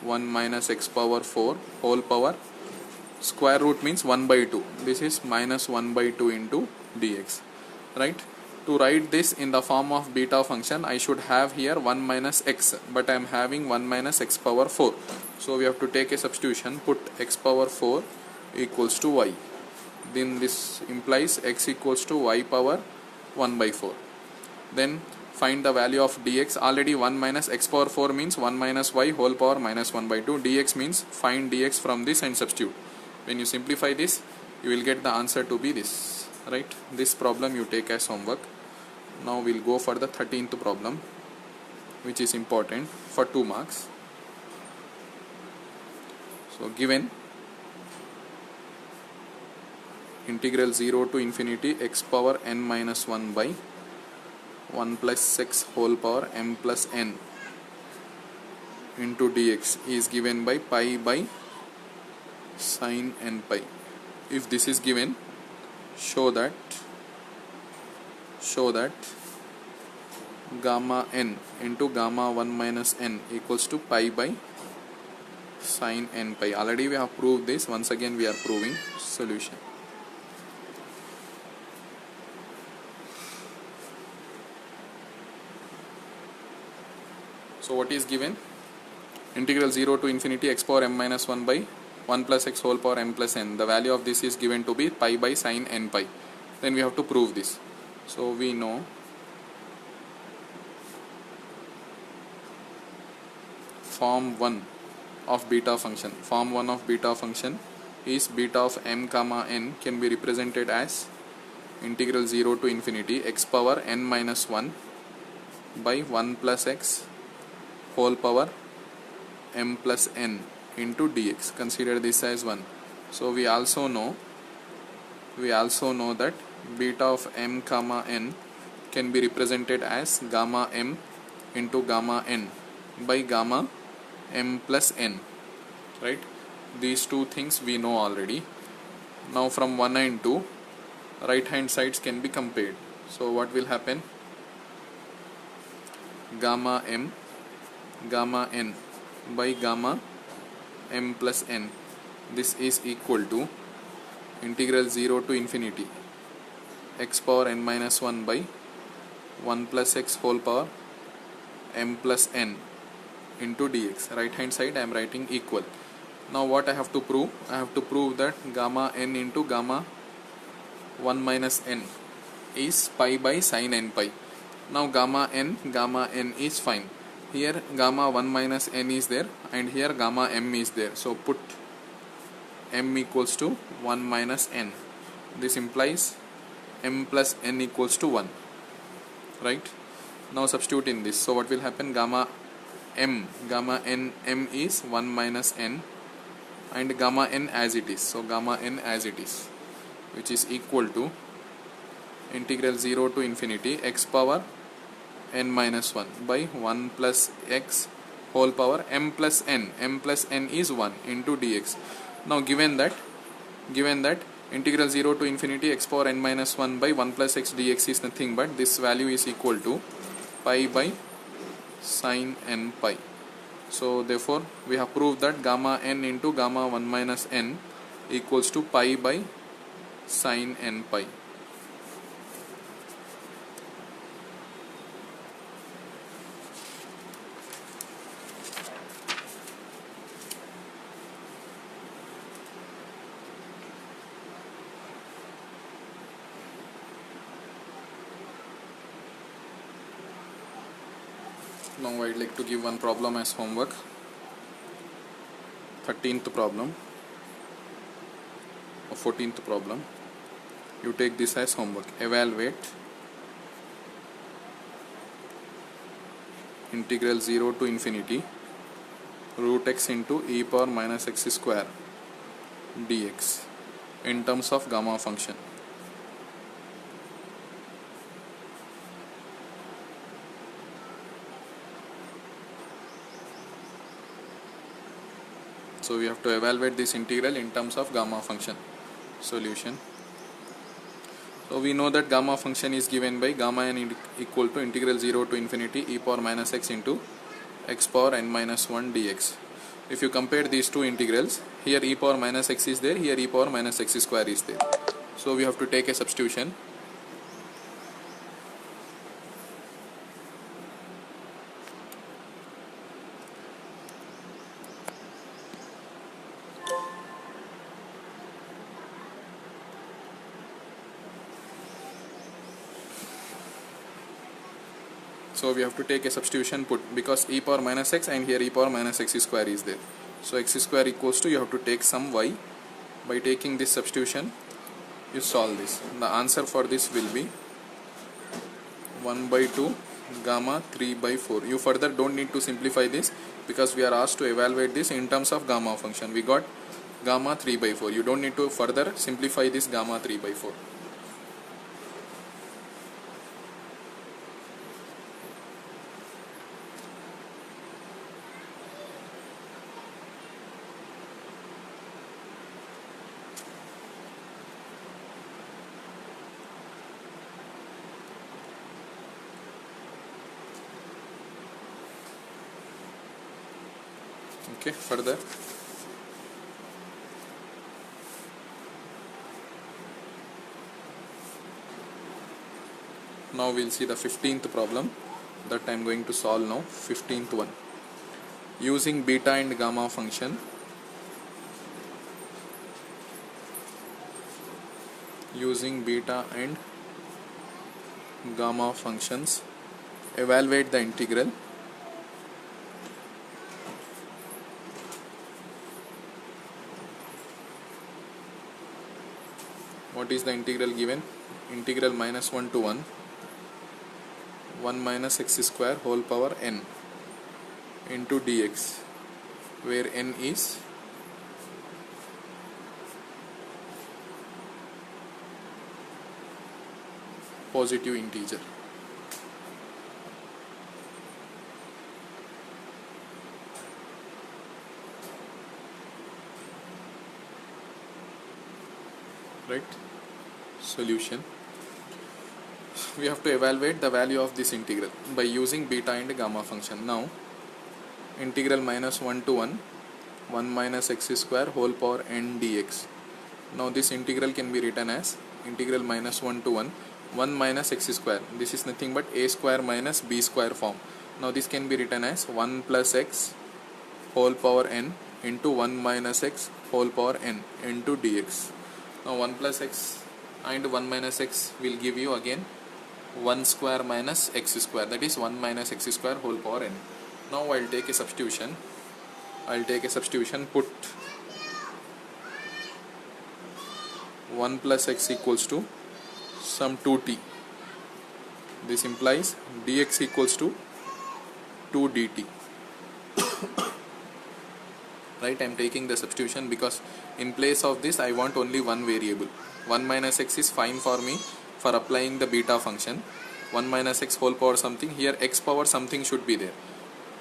1 minus x power 4 whole power, square root means 1 by 2. This is minus 1 by 2 into dx. Right? To write this in the form of beta function, I should have here 1 minus x, but I am having 1 minus x power 4. So we have to take a substitution, put x power 4 equals to y. Then this implies x equals to y power 1 by 4. Then find the value of dx. Already 1 minus x power 4 means 1 minus y whole power minus 1 by 2. Dx means find dx from this and substitute. When you simplify this, you will get the answer to be this. Right? This problem you take as homework. Now we'll go for the 13th problem, which is important for 2 marks. So given integral 0 to infinity x power n minus 1 by 1 plus x whole power m plus n into dx is given by pi by sin n pi. If this is given, show that gamma n into gamma 1 minus n equals to pi by sin n pi. Already we have proved this. Once again we are proving. Solution. So what is given? Integral 0 to infinity x power m minus 1 by 1 plus x whole power m plus n. The value of this is given to be pi by sin n pi. Then we have to prove this. So we know form 1 of beta function. Form 1 of beta function is beta of m comma n can be represented as integral 0 to infinity x power n minus 1 by 1 plus x whole power m plus n into dx. Consider this as 1. So we also know that beta of m comma n can be represented as gamma m into gamma n by gamma m plus n, right? These two things we know already. Now from 1 and 2, right hand sides can be compared. So what will happen? Gamma m gamma n by gamma m plus n, this is equal to integral 0 to infinity x power n minus 1 by 1 plus x whole power m plus n into dx. Right hand side I am writing equal. Now what I have to prove? I have to prove that gamma n into gamma 1 minus n is pi by sin n pi. Now gamma n is fine. Here gamma 1 minus n is there and here gamma m is there. So put m equals to 1 minus n. This implies m plus n equals to 1. Right? Now substitute in this. So what will happen? Gamma n m is 1 minus n and gamma n as it is. So gamma n as it is, which is equal to integral 0 to infinity x power n minus 1 by 1 plus x whole power m plus n. M plus n is 1 into dx. Now given that integral 0 to infinity x power n minus 1 by 1 plus x dx is nothing but this value is equal to pi by sin n pi. So therefore we have proved that gamma n into gamma 1 minus n equals to pi by sin n pi. Now I'd like to give one problem as homework. 13th problem or 14th problem. You take this as homework. Evaluate integral 0 to infinity root x into e power minus x square dx in terms of gamma function. So we have to evaluate this integral in terms of gamma function. Solution. So we know that gamma function is given by gamma n equal to integral 0 to infinity e power minus x into x power n minus 1 dx. If you compare these two integrals, here e power minus x is there, here e power minus x square is there. So we have to take a substitution. So we have to take a substitution put because e power minus x and here e power minus x square is there. So x square equals to, you have to take some y. By taking this substitution, you solve this. The answer for this will be 1 by 2 gamma 3 by 4. You further don't need to simplify this because we are asked to evaluate this in terms of gamma function. We got gamma 3 by 4. You don't need to further simplify this gamma 3 by 4. Okay, further. Now we'll see the 15th problem that I am going to solve now. 15th one. Using beta and gamma function, functions, evaluate the integral what is the integral given? Integral minus 1 to 1 1 minus x square whole power n into dx where n is positive integer. Right? Solution. We have to evaluate the value of this integral by using beta and gamma function. Now, integral minus 1 to 1 minus x square whole power n dx. Now this integral can be written as integral minus 1 to 1 minus x square. This is nothing but a square minus b square form. Now this can be written as 1 plus x whole power n into 1 minus x whole power n into dx. Now 1 plus x and 1 minus x will give you again 1 square minus x square, that is 1 minus x square whole power n. Now I'll take a substitution. Put 1 plus x equals to some 2t. This implies dx equals to 2 dt. Right, I am taking the substitution because in place of this I want only one variable. 1 minus x is fine for me for applying the beta function. 1 minus x whole power something, here x power something should be there.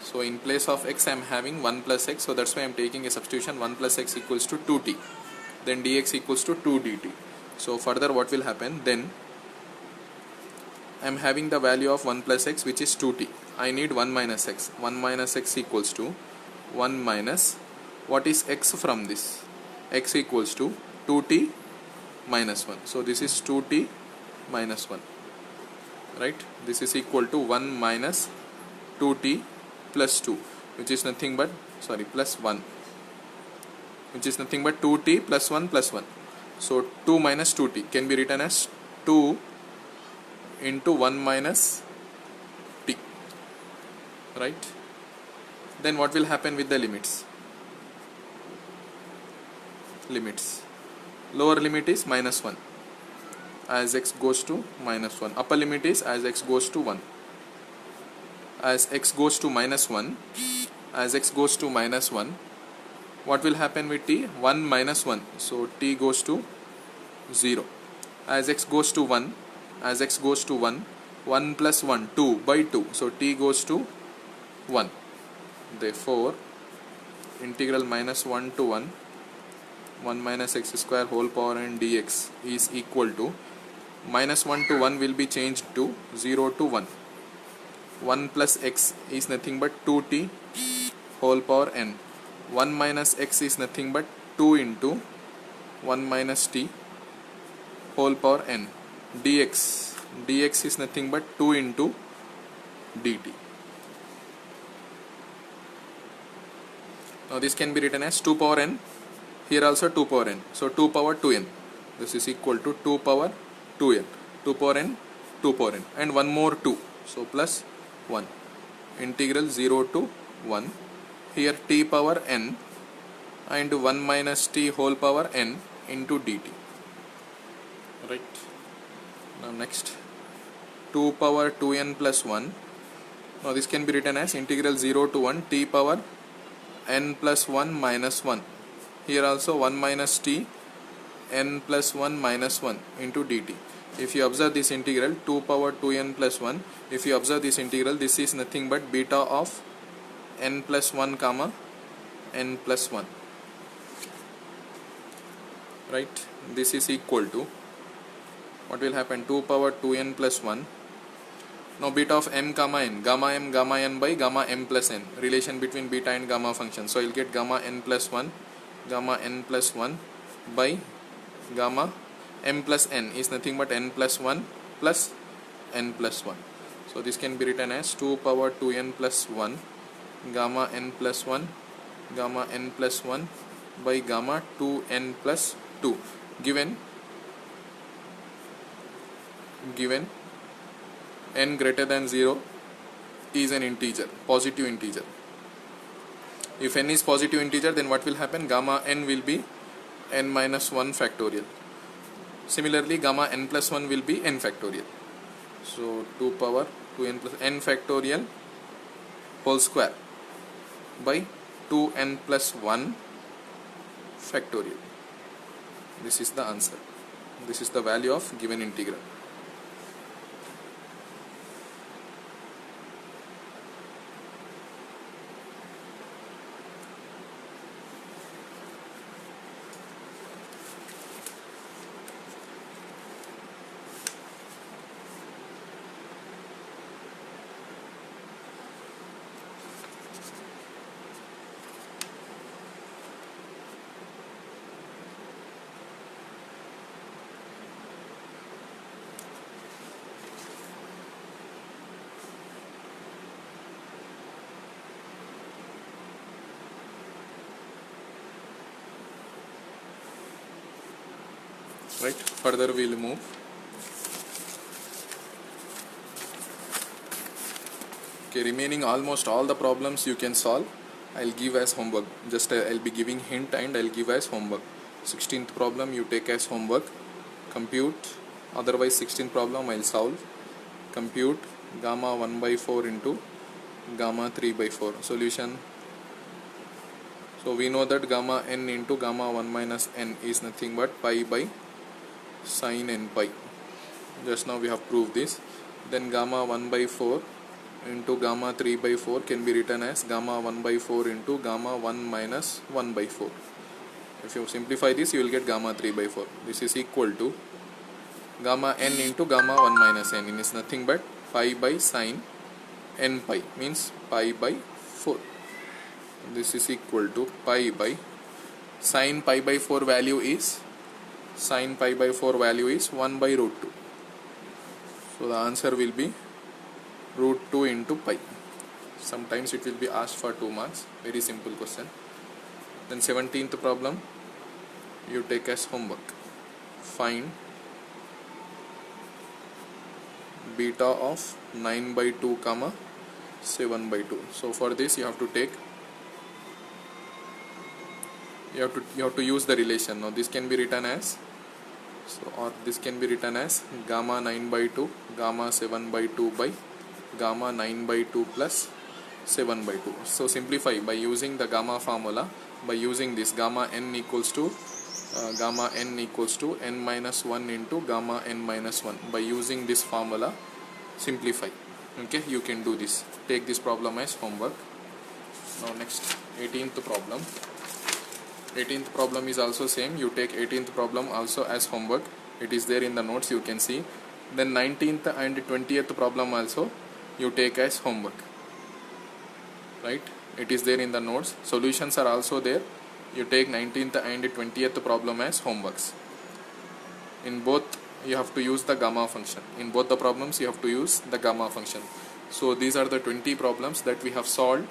So in place of x I am having 1 plus x, so that's why I am taking a substitution. 1 plus x equals to 2t, then dx equals to 2 dt. So further what will happen, then I am having the value of 1 plus x which is 2t. I need 1 minus x. 1 minus x equals to 1 minus, what is x from this? X equals to 2t minus 1. So this is 2t minus 1. Right? This is equal to 1 minus 2t plus 2, which is nothing but, plus 1, which is nothing but 2t plus 1 plus 1. So 2 minus 2t can be written as 2 into 1 minus t. Right? Then what will happen with the limits? Lower limit is minus 1 as x goes to minus 1. Upper limit is as x goes to 1. As x goes to minus 1, what will happen with t? 1 minus 1. So t goes to 0. As x goes to 1, 1 plus 1, 2 by 2. So t goes to 1. Therefore, integral minus 1 to 1 minus x square whole power n dx is equal to, minus 1 to 1 will be changed to 0 to 1. 1 plus x is nothing but 2t whole power n. 1 minus x is nothing but 2 into 1 minus t whole power n. dx is nothing but 2 into dt. Now this can be written as 2 power n. Here also 2 power n. So 2 power 2n. This is equal to 2 power 2n. 2 power n, 2 power n. And one more 2. So plus 1. Integral 0 to 1. Here t power n and 1 minus t whole power n into dt. Right. Now next. 2 power 2n plus 1. Now this can be written as integral 0 to 1 t power n plus 1 minus 1. Here also 1 minus t n plus 1 minus 1 into dt. If you observe this integral 2 power 2n plus 1, if you observe this integral, this is nothing but beta of n plus 1 comma n plus 1. Right? This is equal to, what will happen, 2 power 2n plus 1. Now beta of m gamma n by gamma m plus n, relation between beta and gamma function. So I will get gamma n plus 1 by gamma m plus n is nothing but n plus 1 plus n plus 1. So this can be written as 2 power 2n plus 1 gamma n plus 1 by gamma 2n plus 2, given n greater than 0 is an integer, positive integer. If n is positive integer, then what will happen? Gamma n will be n minus 1 factorial. Similarly, gamma n plus 1 will be n factorial. So 2 power 2n plus n factorial whole square by 2n plus 1 factorial. This is the answer. This is the value of given integral. Right, further we'll move. Okay, remaining almost all the problems you can solve. I'll give as homework. Just I'll be giving hint and I'll give as homework. 16th problem you take as homework. Compute. Otherwise 16th problem I'll solve. Compute gamma 1 by 4 into gamma 3 by 4. Solution. So we know that gamma n into gamma 1 minus n is nothing but pi by sin n pi. Just now we have proved this. Then gamma 1 by 4 into gamma 3 by 4 can be written as gamma 1 by 4 into gamma 1 minus 1 by 4. If you simplify this, you will get gamma 3 by 4. This is equal to gamma n into gamma 1 minus n. It is nothing but pi by sin n pi, means pi by 4. This is equal to pi by sin pi by 4 value is 1 by root 2. So the answer will be root 2 into pi. Sometimes it will be asked for 2 marks. Very simple question. Then 17th problem you take as homework. Find beta of 9 by 2 comma 7 by 2. So for this you have to take, you have to use the relation. Now this can be written as, this can be written as gamma 9 by 2 gamma 7 by 2 by gamma 9 by 2 plus 7 by 2. So simplify by using the gamma formula. By using this, gamma n equals to n minus 1 into gamma n minus 1. By using this formula, simplify. Okay, you can do this. Take this problem as homework. Now next, 18th problem. 18th problem is also same. You take 18th problem also as homework. It is there in the notes, you can see. Then 19th and 20th problem also you take as homework. Right? It is there in the notes. Solutions are also there. You take 19th and 20th problem as homeworks. In both you have to use the gamma function. In both the problems you have to use the gamma function. So these are the 20 problems that we have solved,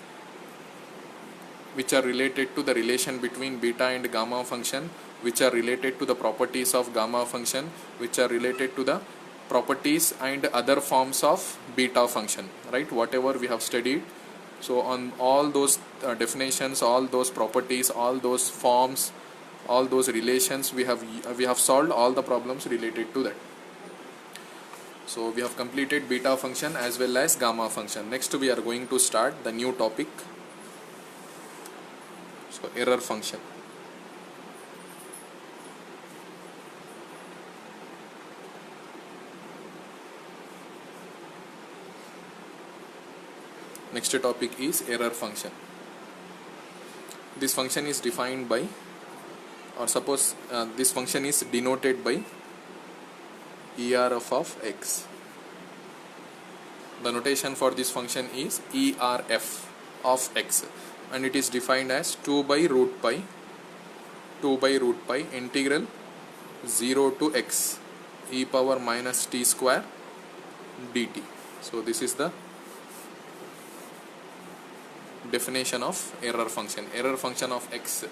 which are related to the relation between beta and gamma function, which are related to the properties of gamma function, which are related to the properties and other forms of beta function, right? Whatever we have studied. So on all those definitions, all those properties, all those forms, all those relations, we have solved all the problems related to that. So we have completed beta function as well as gamma function. Next we are going to start the new topic. So error function. Next topic is error function. This function is defined by, or suppose this function is denoted by ERF of x. The notation for this function is ERF of x, and it is defined as 2 by root pi integral 0 to x e power minus t square dt. So this is the definition of error function. Error function of x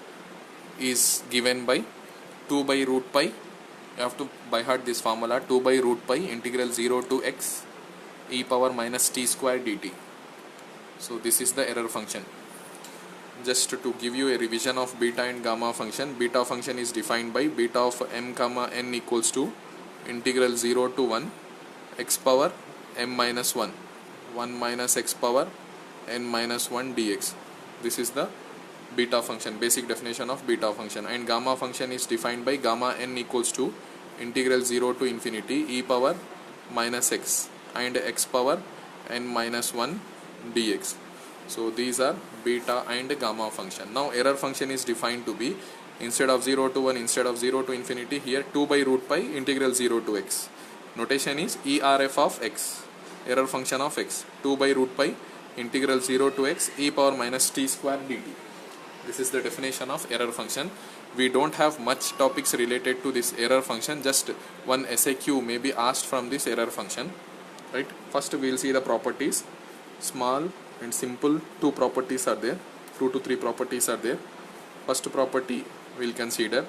is given by 2 by root pi. You have to by heart this formula, 2 by root pi integral 0 to x e power minus t square dt. So this is the error function. Just to give you a revision of beta and gamma function, beta function is defined by beta of m comma n equals to integral 0 to 1 x power m minus 1 minus x power n minus 1 dx. This is the beta function, basic definition of beta function. And gamma function is defined by gamma n equals to integral 0 to infinity e power minus x and x power n minus 1 dx. So these are beta and gamma function. Now error function is defined to be, instead of 0 to 1, instead of 0 to infinity, here 2 by root pi integral 0 to x. Notation is ERF of x, error function of x, 2 by root pi integral 0 to x e power minus t square dt. This is the definition of error function. We don't have much topics related to this error function, just one SAQ may be asked from this error function, right? First we will see the properties. Small and simple, two properties are there, 2 to 3 properties are there. First property we will consider,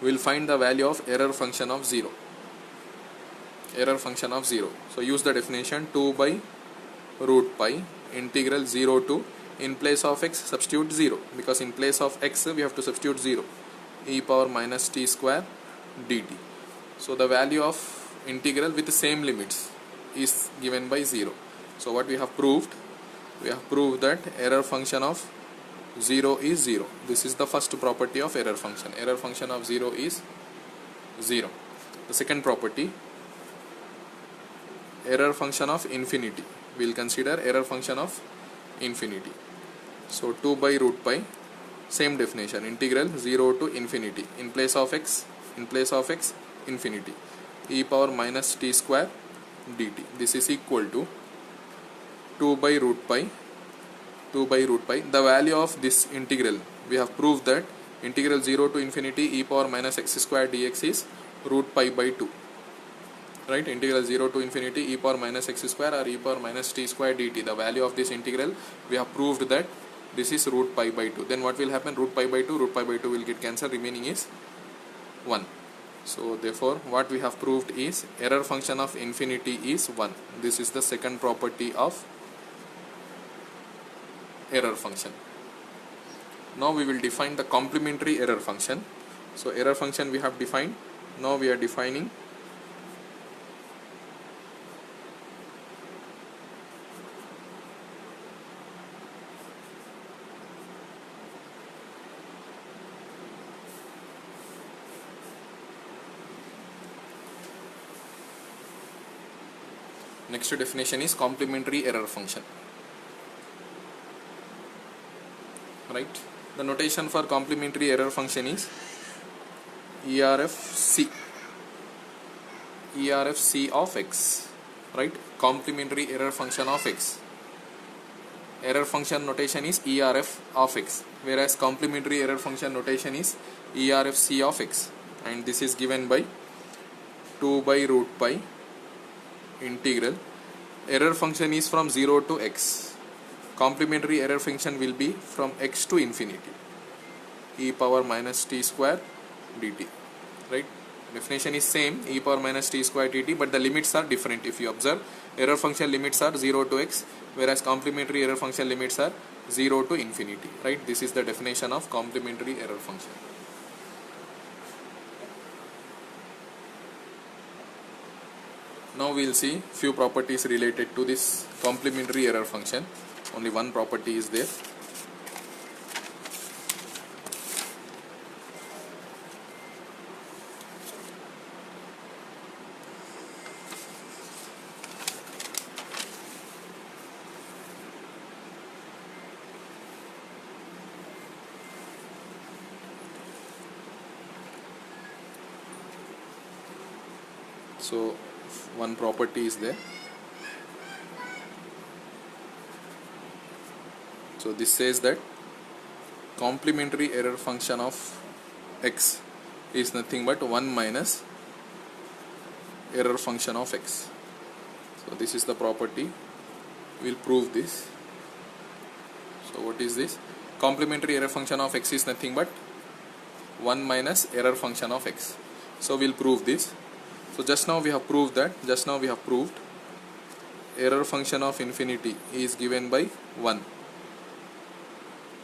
we will find the value of error function of 0. Error function of 0. So use the definition, 2 by root pi integral 0 to, in place of x substitute 0, because in place of x we have to substitute 0, e power minus t square dt. So the value of integral with the same limits is given by 0. So what we have proved? We have proved that error function of 0 is 0. This is the first property of error function. Error function of 0 is 0. The second property, error function of infinity. We will consider error function of infinity. So 2 by root pi, same definition, integral 0 to infinity, in place of x infinity, e power minus t square dt. This is equal to 2 by root pi. The value of this integral, we have proved that integral 0 to infinity e power minus x square dx is root pi by 2, right? Integral 0 to infinity e power minus x square or e power minus t square dt. The value of this integral, we have proved that this is root pi by 2. Then what will happen? Root pi by 2 will get cancelled, remaining is 1. So therefore what we have proved is error function of infinity is 1. This is the second property of error function. Now we will define the complementary error function. So error function we have defined. Now we are defining next definition is complementary error function, right? The notation for complementary error function is ERFC of x, right? Complementary error function of x. Error function notation is ERF of x, whereas complementary error function notation is ERFC of x, and this is given by 2 by root pi integral. Error function is from 0 to x. Complementary error function will be from x to infinity, e power minus t square dt, right? Definition is same, e power minus t square dt, but the limits are different. If you observe, error function limits are 0 to x, whereas complementary error function limits are 0 to infinity, right? This is the definition of complementary error function. Now we will see few properties related to this complementary error function. Only one property is there. So one property is there. So this says that complementary error function of x is nothing but 1 minus error function of x. So this is the property. We will prove this. So what is this? Complementary error function of x is nothing but 1 minus error function of x. So we will prove this. So just now we have proved error function of infinity is given by 1,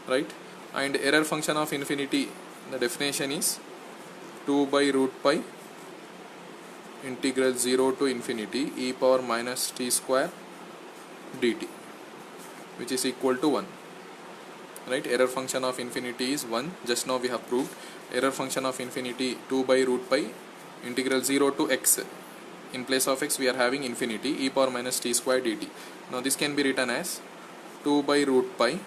right? And error function of infinity, the definition is 2 by root pi integral 0 to infinity e power minus t square dt, which is equal to 1, right? Error function of infinity is 1. Just now we have proved. Error function of infinity 2 by root pi integral 0 to x. In place of x we are having infinity e power minus t square dt. Now this can be written as 2 by root pi.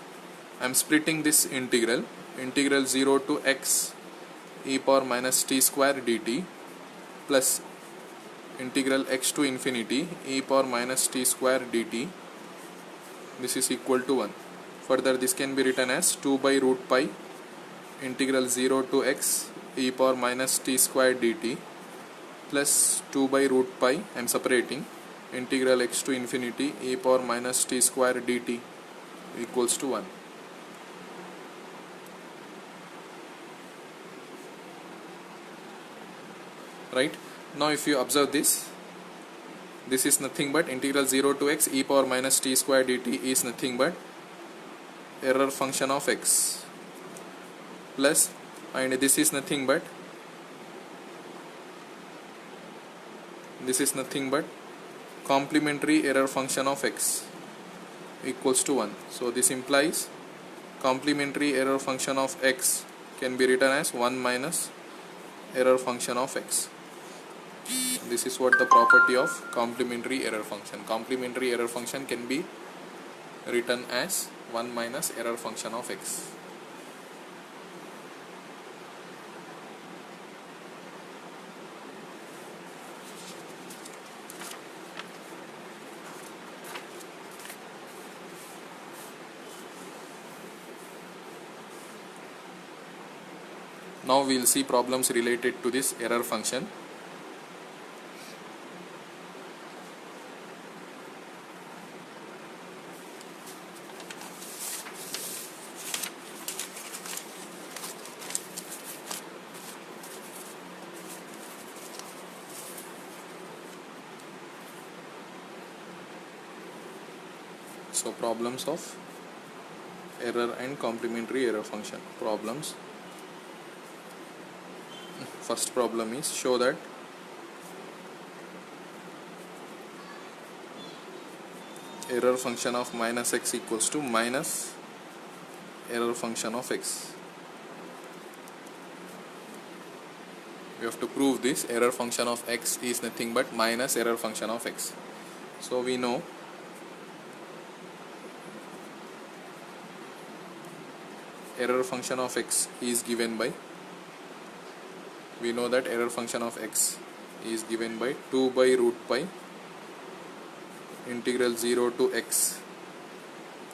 I am splitting this integral 0 to x e power minus t square dt plus integral x to infinity e power minus t square dt. This is equal to 1. Further this can be written as 2 by root pi integral 0 to x e power minus t square dt plus 2 by root pi, I am separating, integral x to infinity e power minus t square dt equals to 1. Right? Now if you observe this is nothing but integral 0 to x e power minus t square dt is nothing but error function of x plus, and this is nothing but complementary error function of x equals to 1. So this implies complementary error function of x can be written as 1 minus error function of x. This is what the property of complementary error function. Complementary error function can be written as 1 minus error function of x. Now we will see problems related to this error function. So problems of error and complementary error function. Problems. First problem is show that error function of minus x equals to minus error function of x. We have to prove this. Error function of x is nothing but minus error function of x. So we know error function of x is given by, we know that error function of x is given by 2 by root pi integral 0 to x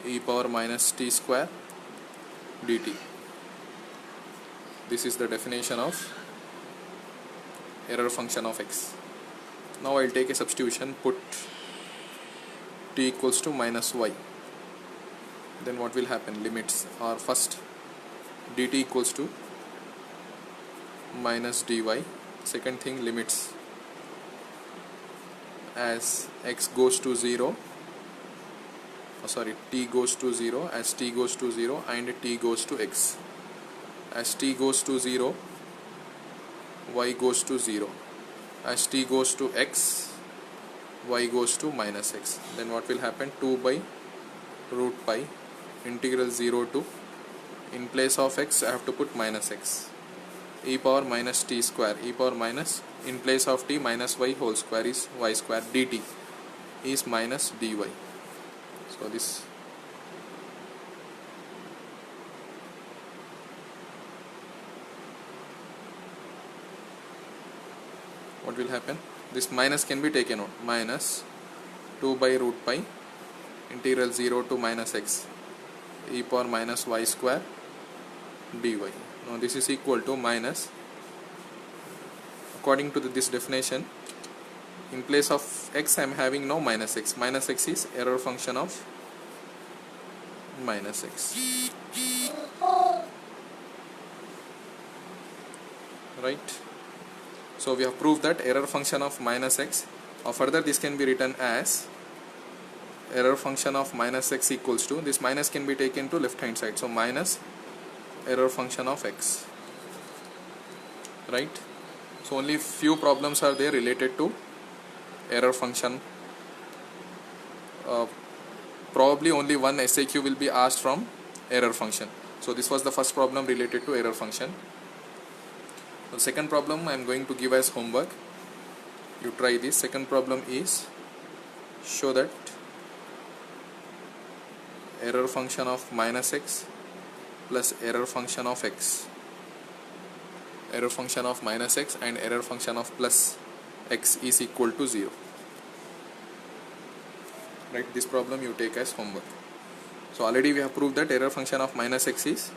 e power minus t square dt. This is the definition of error function of x. Now I will take a substitution, put t equals to minus y. Then what will happen? Limits are first dt equals to minus dy. Second thing, limits as x goes to 0, t goes to 0, as t goes to 0 and t goes to x. As t goes to 0, y goes to 0. As t goes to x, y goes to minus x. Then what will happen? 2 by root pi integral 0 to, in place of x I have to put minus x, e power minus t square, e power minus, in place of t minus y whole square is y square, dt is minus dy. So this what will happen? This minus can be taken out. Minus 2 by root pi integral 0 to minus x e power minus y square dy. Now this is equal to minus, according to this definition, in place of x I am having now minus x. Minus x is error function of minus x. Right? So we have proved that error function of minus x, or further this can be written as error function of minus x equals to, this minus can be taken to left hand side, so minus error function of x. Right? So only few problems are there related to error function. Probably only one SAQ will be asked from error function. So this was the first problem related to error function. The second problem I am going to give as homework. You try this. Second problem is show that error function of minus x plus error function of x, error function of minus x and error function of plus x is equal to 0. Right, this problem you take as homework. So already we have proved that error function of minus x is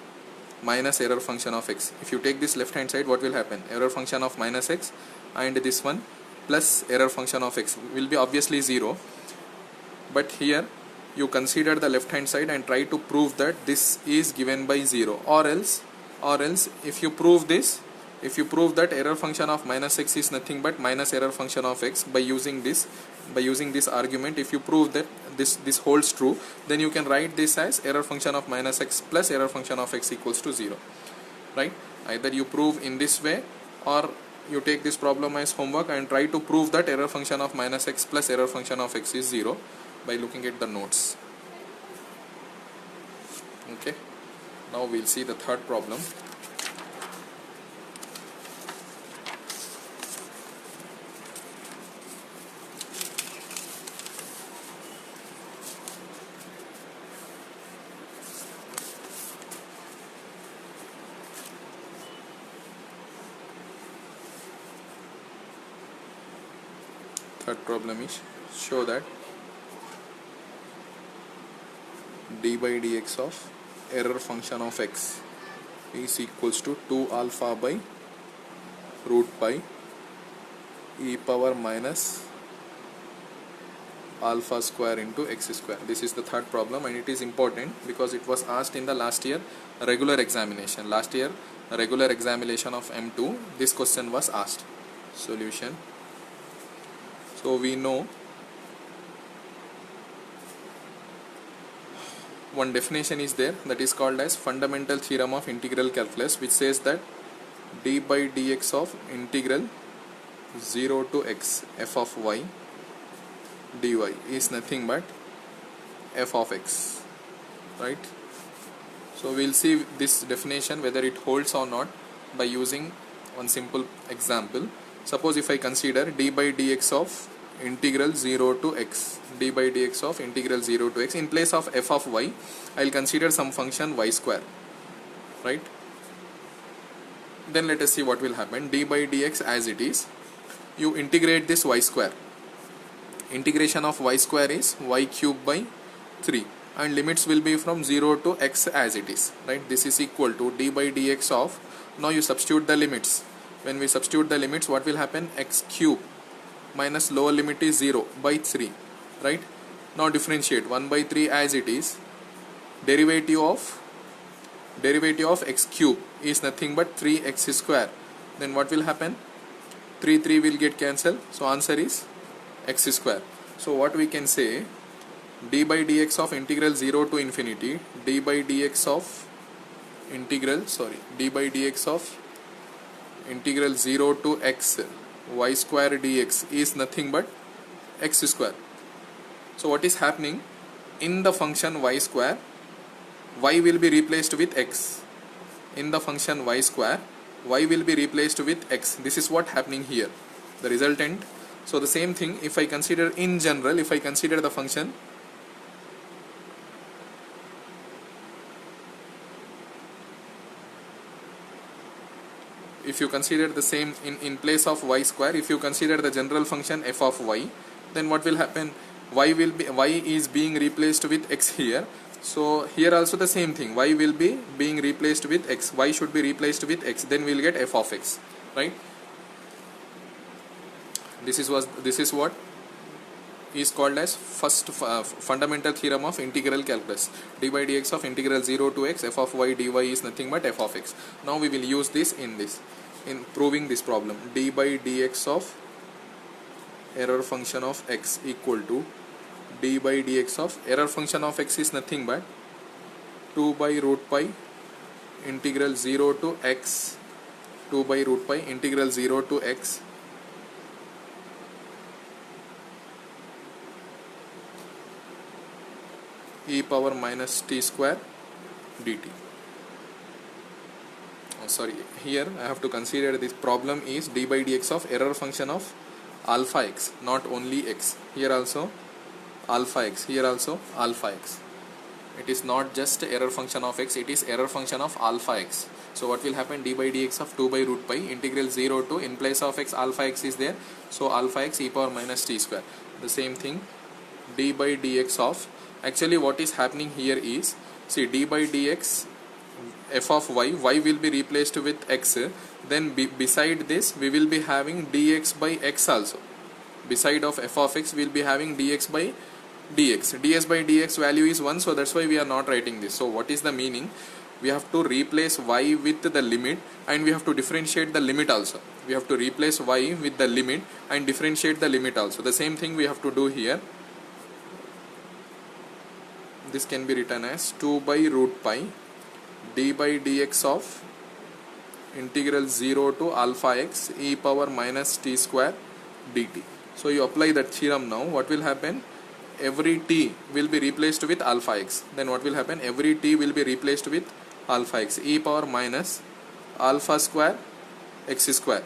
minus error function of x. If you take this left hand side, what will happen? Error function of minus x and this one plus error function of x will be obviously 0. But here you consider the left hand side and try to prove that this is given by 0, or else if you prove this, if you prove that error function of minus x is nothing but minus error function of x by using this argument, if you prove that this holds true, then you can write this as error function of minus x plus error function of x equals to 0. Right, either you prove in this way or you take this problem as homework and try to prove that error function of minus x plus error function of x is 0 by looking at the notes. Okay, now we'll see the third problem. Third problem is show that d by dx of error function of x is equals to 2 alpha by root pi e power minus alpha square into x square. This is the third problem and it is important because it was asked in the last year regular examination. Last year regular examination of M2, this question was asked. Solution. So we know one definition is there, that is called as fundamental theorem of integral calculus, which says that d by dx of integral 0 to x f of y dy is nothing but f of x. Right, so we'll see this definition whether it holds or not by using one simple example. Suppose if I consider d by dx of integral 0 to x, d by dx of integral 0 to x, in place of f of y I will consider some function y square. Right, then let us see what will happen. D by dx as it is, you integrate this y square. Integration of y square is y cube by 3 and limits will be from 0 to x as it is. Right, this is equal to d by dx of, now you substitute the limits. When we substitute the limits, what will happen? X cube minus lower limit is 0 by 3. Right, now differentiate 1 by 3 as it is. Derivative of x cube is nothing but 3x square. Then what will happen? 3 will get cancelled, so answer is x square. So what we can say, d by dx of integral 0 to infinity, d by dx of integral 0 to x y square dx is nothing but x square. So what is happening? In the function y square, y will be replaced with x. In the function y square, y will be replaced with x. This is what happening here, the resultant. So the same thing, if I consider in general, if I consider the function if you consider the same in place of y square, if you consider the general function f of y, then what will happen? Y is being replaced with x here. So here also the same thing, y will be being replaced with x, y should be replaced with x, then we will get f of x. Right, this is what is called as first fundamental theorem of integral calculus. D by dx of integral 0 to x f of y dy is nothing but f of x. Now we will use this in proving this problem. D by dx of error function of x equal to d by dx of error function of x is nothing but 2 by root pi integral 0 to x, 2 by root pi integral 0 to x e power minus t square dt. Oh, sorry, here I have to consider this problem is d by dx of error function of alpha x, not only x. Here also alpha x, here also alpha x. It is not just error function of x, it is error function of alpha x. So what will happen, d by dx of 2 by root pi integral 0 to, in place of x alpha x is there, so alpha x e power minus t square. The same thing d by dx of, actually what is happening here is, see, d by dx f of y will be replaced with x, then beside this we will be having dx by x also. Beside of f of x we will be having dx by dx. ds by dx value is 1, so that's why we are not writing this. So what is the meaning? We have to replace y with the limit and we have to differentiate the limit also. We have to replace y with the limit and differentiate the limit also. The same thing we have to do here. This can be written as 2 by root pi d by dx of integral 0 to alpha x e power minus t square dt. So you apply that theorem now. What will happen? Every t will be replaced with alpha x. Then what will happen? Every t will be replaced with alpha x e power minus alpha square x square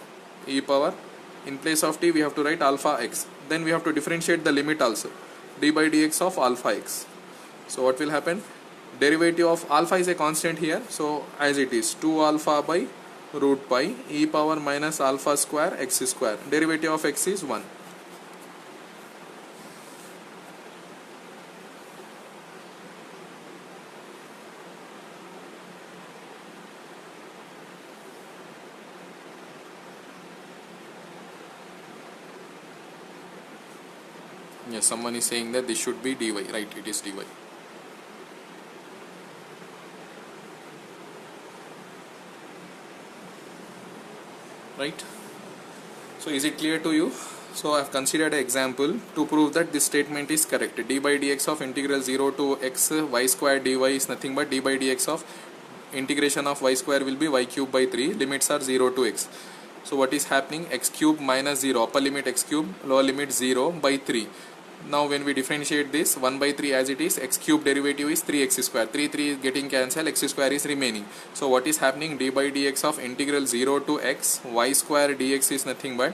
e power, in place of t we have to write alpha x. Then we have to differentiate the limit also, d by dx of alpha x. So what will happen? Derivative of alpha is a constant here, so as it is 2 alpha by root pi e power minus alpha square x square. Derivative of x is 1. Yes, someone is saying that this should be dy, right? It is dy. Right? So is it clear to you? So I have considered an example to prove that this statement is correct. D by dx of integral 0 to x y square dy is nothing but d by dx of integration of y square will be y cube by 3. Limits are 0 to x. So what is happening? X cube minus 0, upper limit x cube, lower limit 0 by 3. Now when we differentiate this 1 by 3 as it is, x cube derivative is 3x square. 3 is getting cancelled, x square is remaining. So what is happening? D by dx of integral 0 to x y square dx is nothing but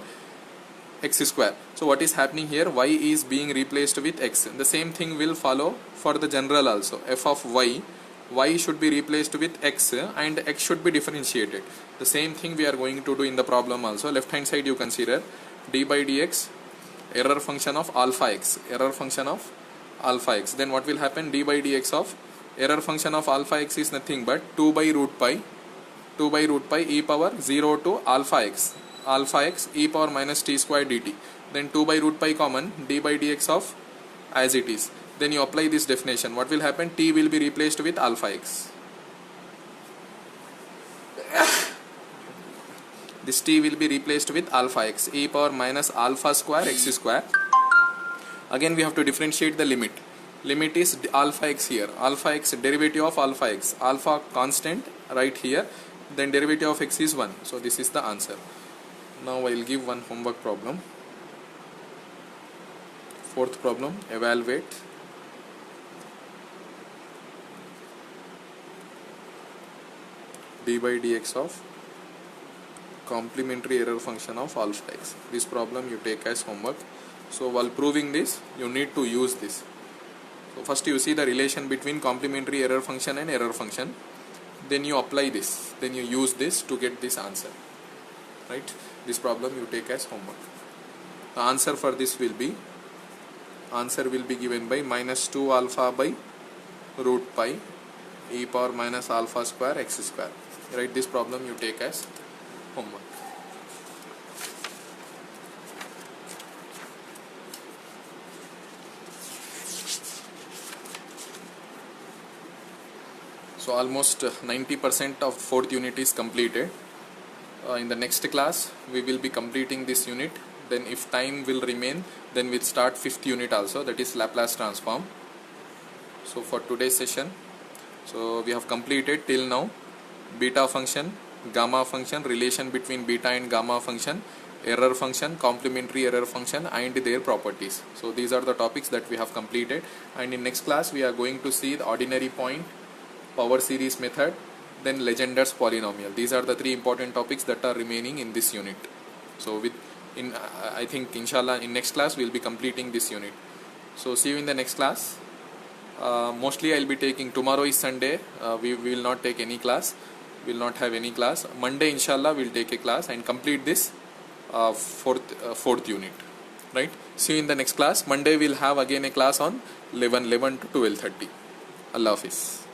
x square. So what is happening here? Y is being replaced with x. The same thing will follow for the general also. F of y should be replaced with x and x should be differentiated. The same thing we are going to do in the problem also. Left hand side you consider d by dx error function of alpha x, error function of alpha x. Then what will happen? D by dx of error function of alpha x is nothing but 2 by root pi e power 0 to alpha x e power minus t square dt. Then 2 by root pi common, d by dx of as it is. Then you apply this definition. What will happen? T will be replaced with alpha x. This t will be replaced with alpha x e power minus alpha square x square. Again we have to differentiate the limit. Limit is alpha x here. Alpha x, derivative of alpha x. Alpha constant right here. Then derivative of x is 1. So this is the answer. Now I will give one homework problem. Fourth problem, evaluate d by dx of complementary error function of alpha x. This problem you take as homework. So while proving this, you need to use this. So first you see the relation between complementary error function and error function. Then you apply this. Then you use this to get this answer. Right? This problem you take as homework. The answer for this will be given by minus 2 alpha by root pi e power minus alpha square x square. Right? This problem you take as homework. So almost 90% of fourth unit is completed. In the next class we will be completing this unit. Then if time will remain, then we'll start fifth unit also, that is Laplace transform. So for today's session, so we have completed till now beta function, gamma function, relation between beta and gamma function, error function, complementary error function and their properties. So these are the topics that we have completed, and in next class we are going to see the ordinary point, power series method, then Legender's polynomial. These are the three important topics that are remaining in this unit. So I think inshallah in next class we'll be completing this unit. So see you in the next class. Mostly I'll be taking, tomorrow is Sunday, we will not take any class, will not have any class. Monday inshallah we'll take a class and complete this fourth unit, right? See you in the next class. Monday we'll have again a class on 11 to 12:30. Allah Hafiz.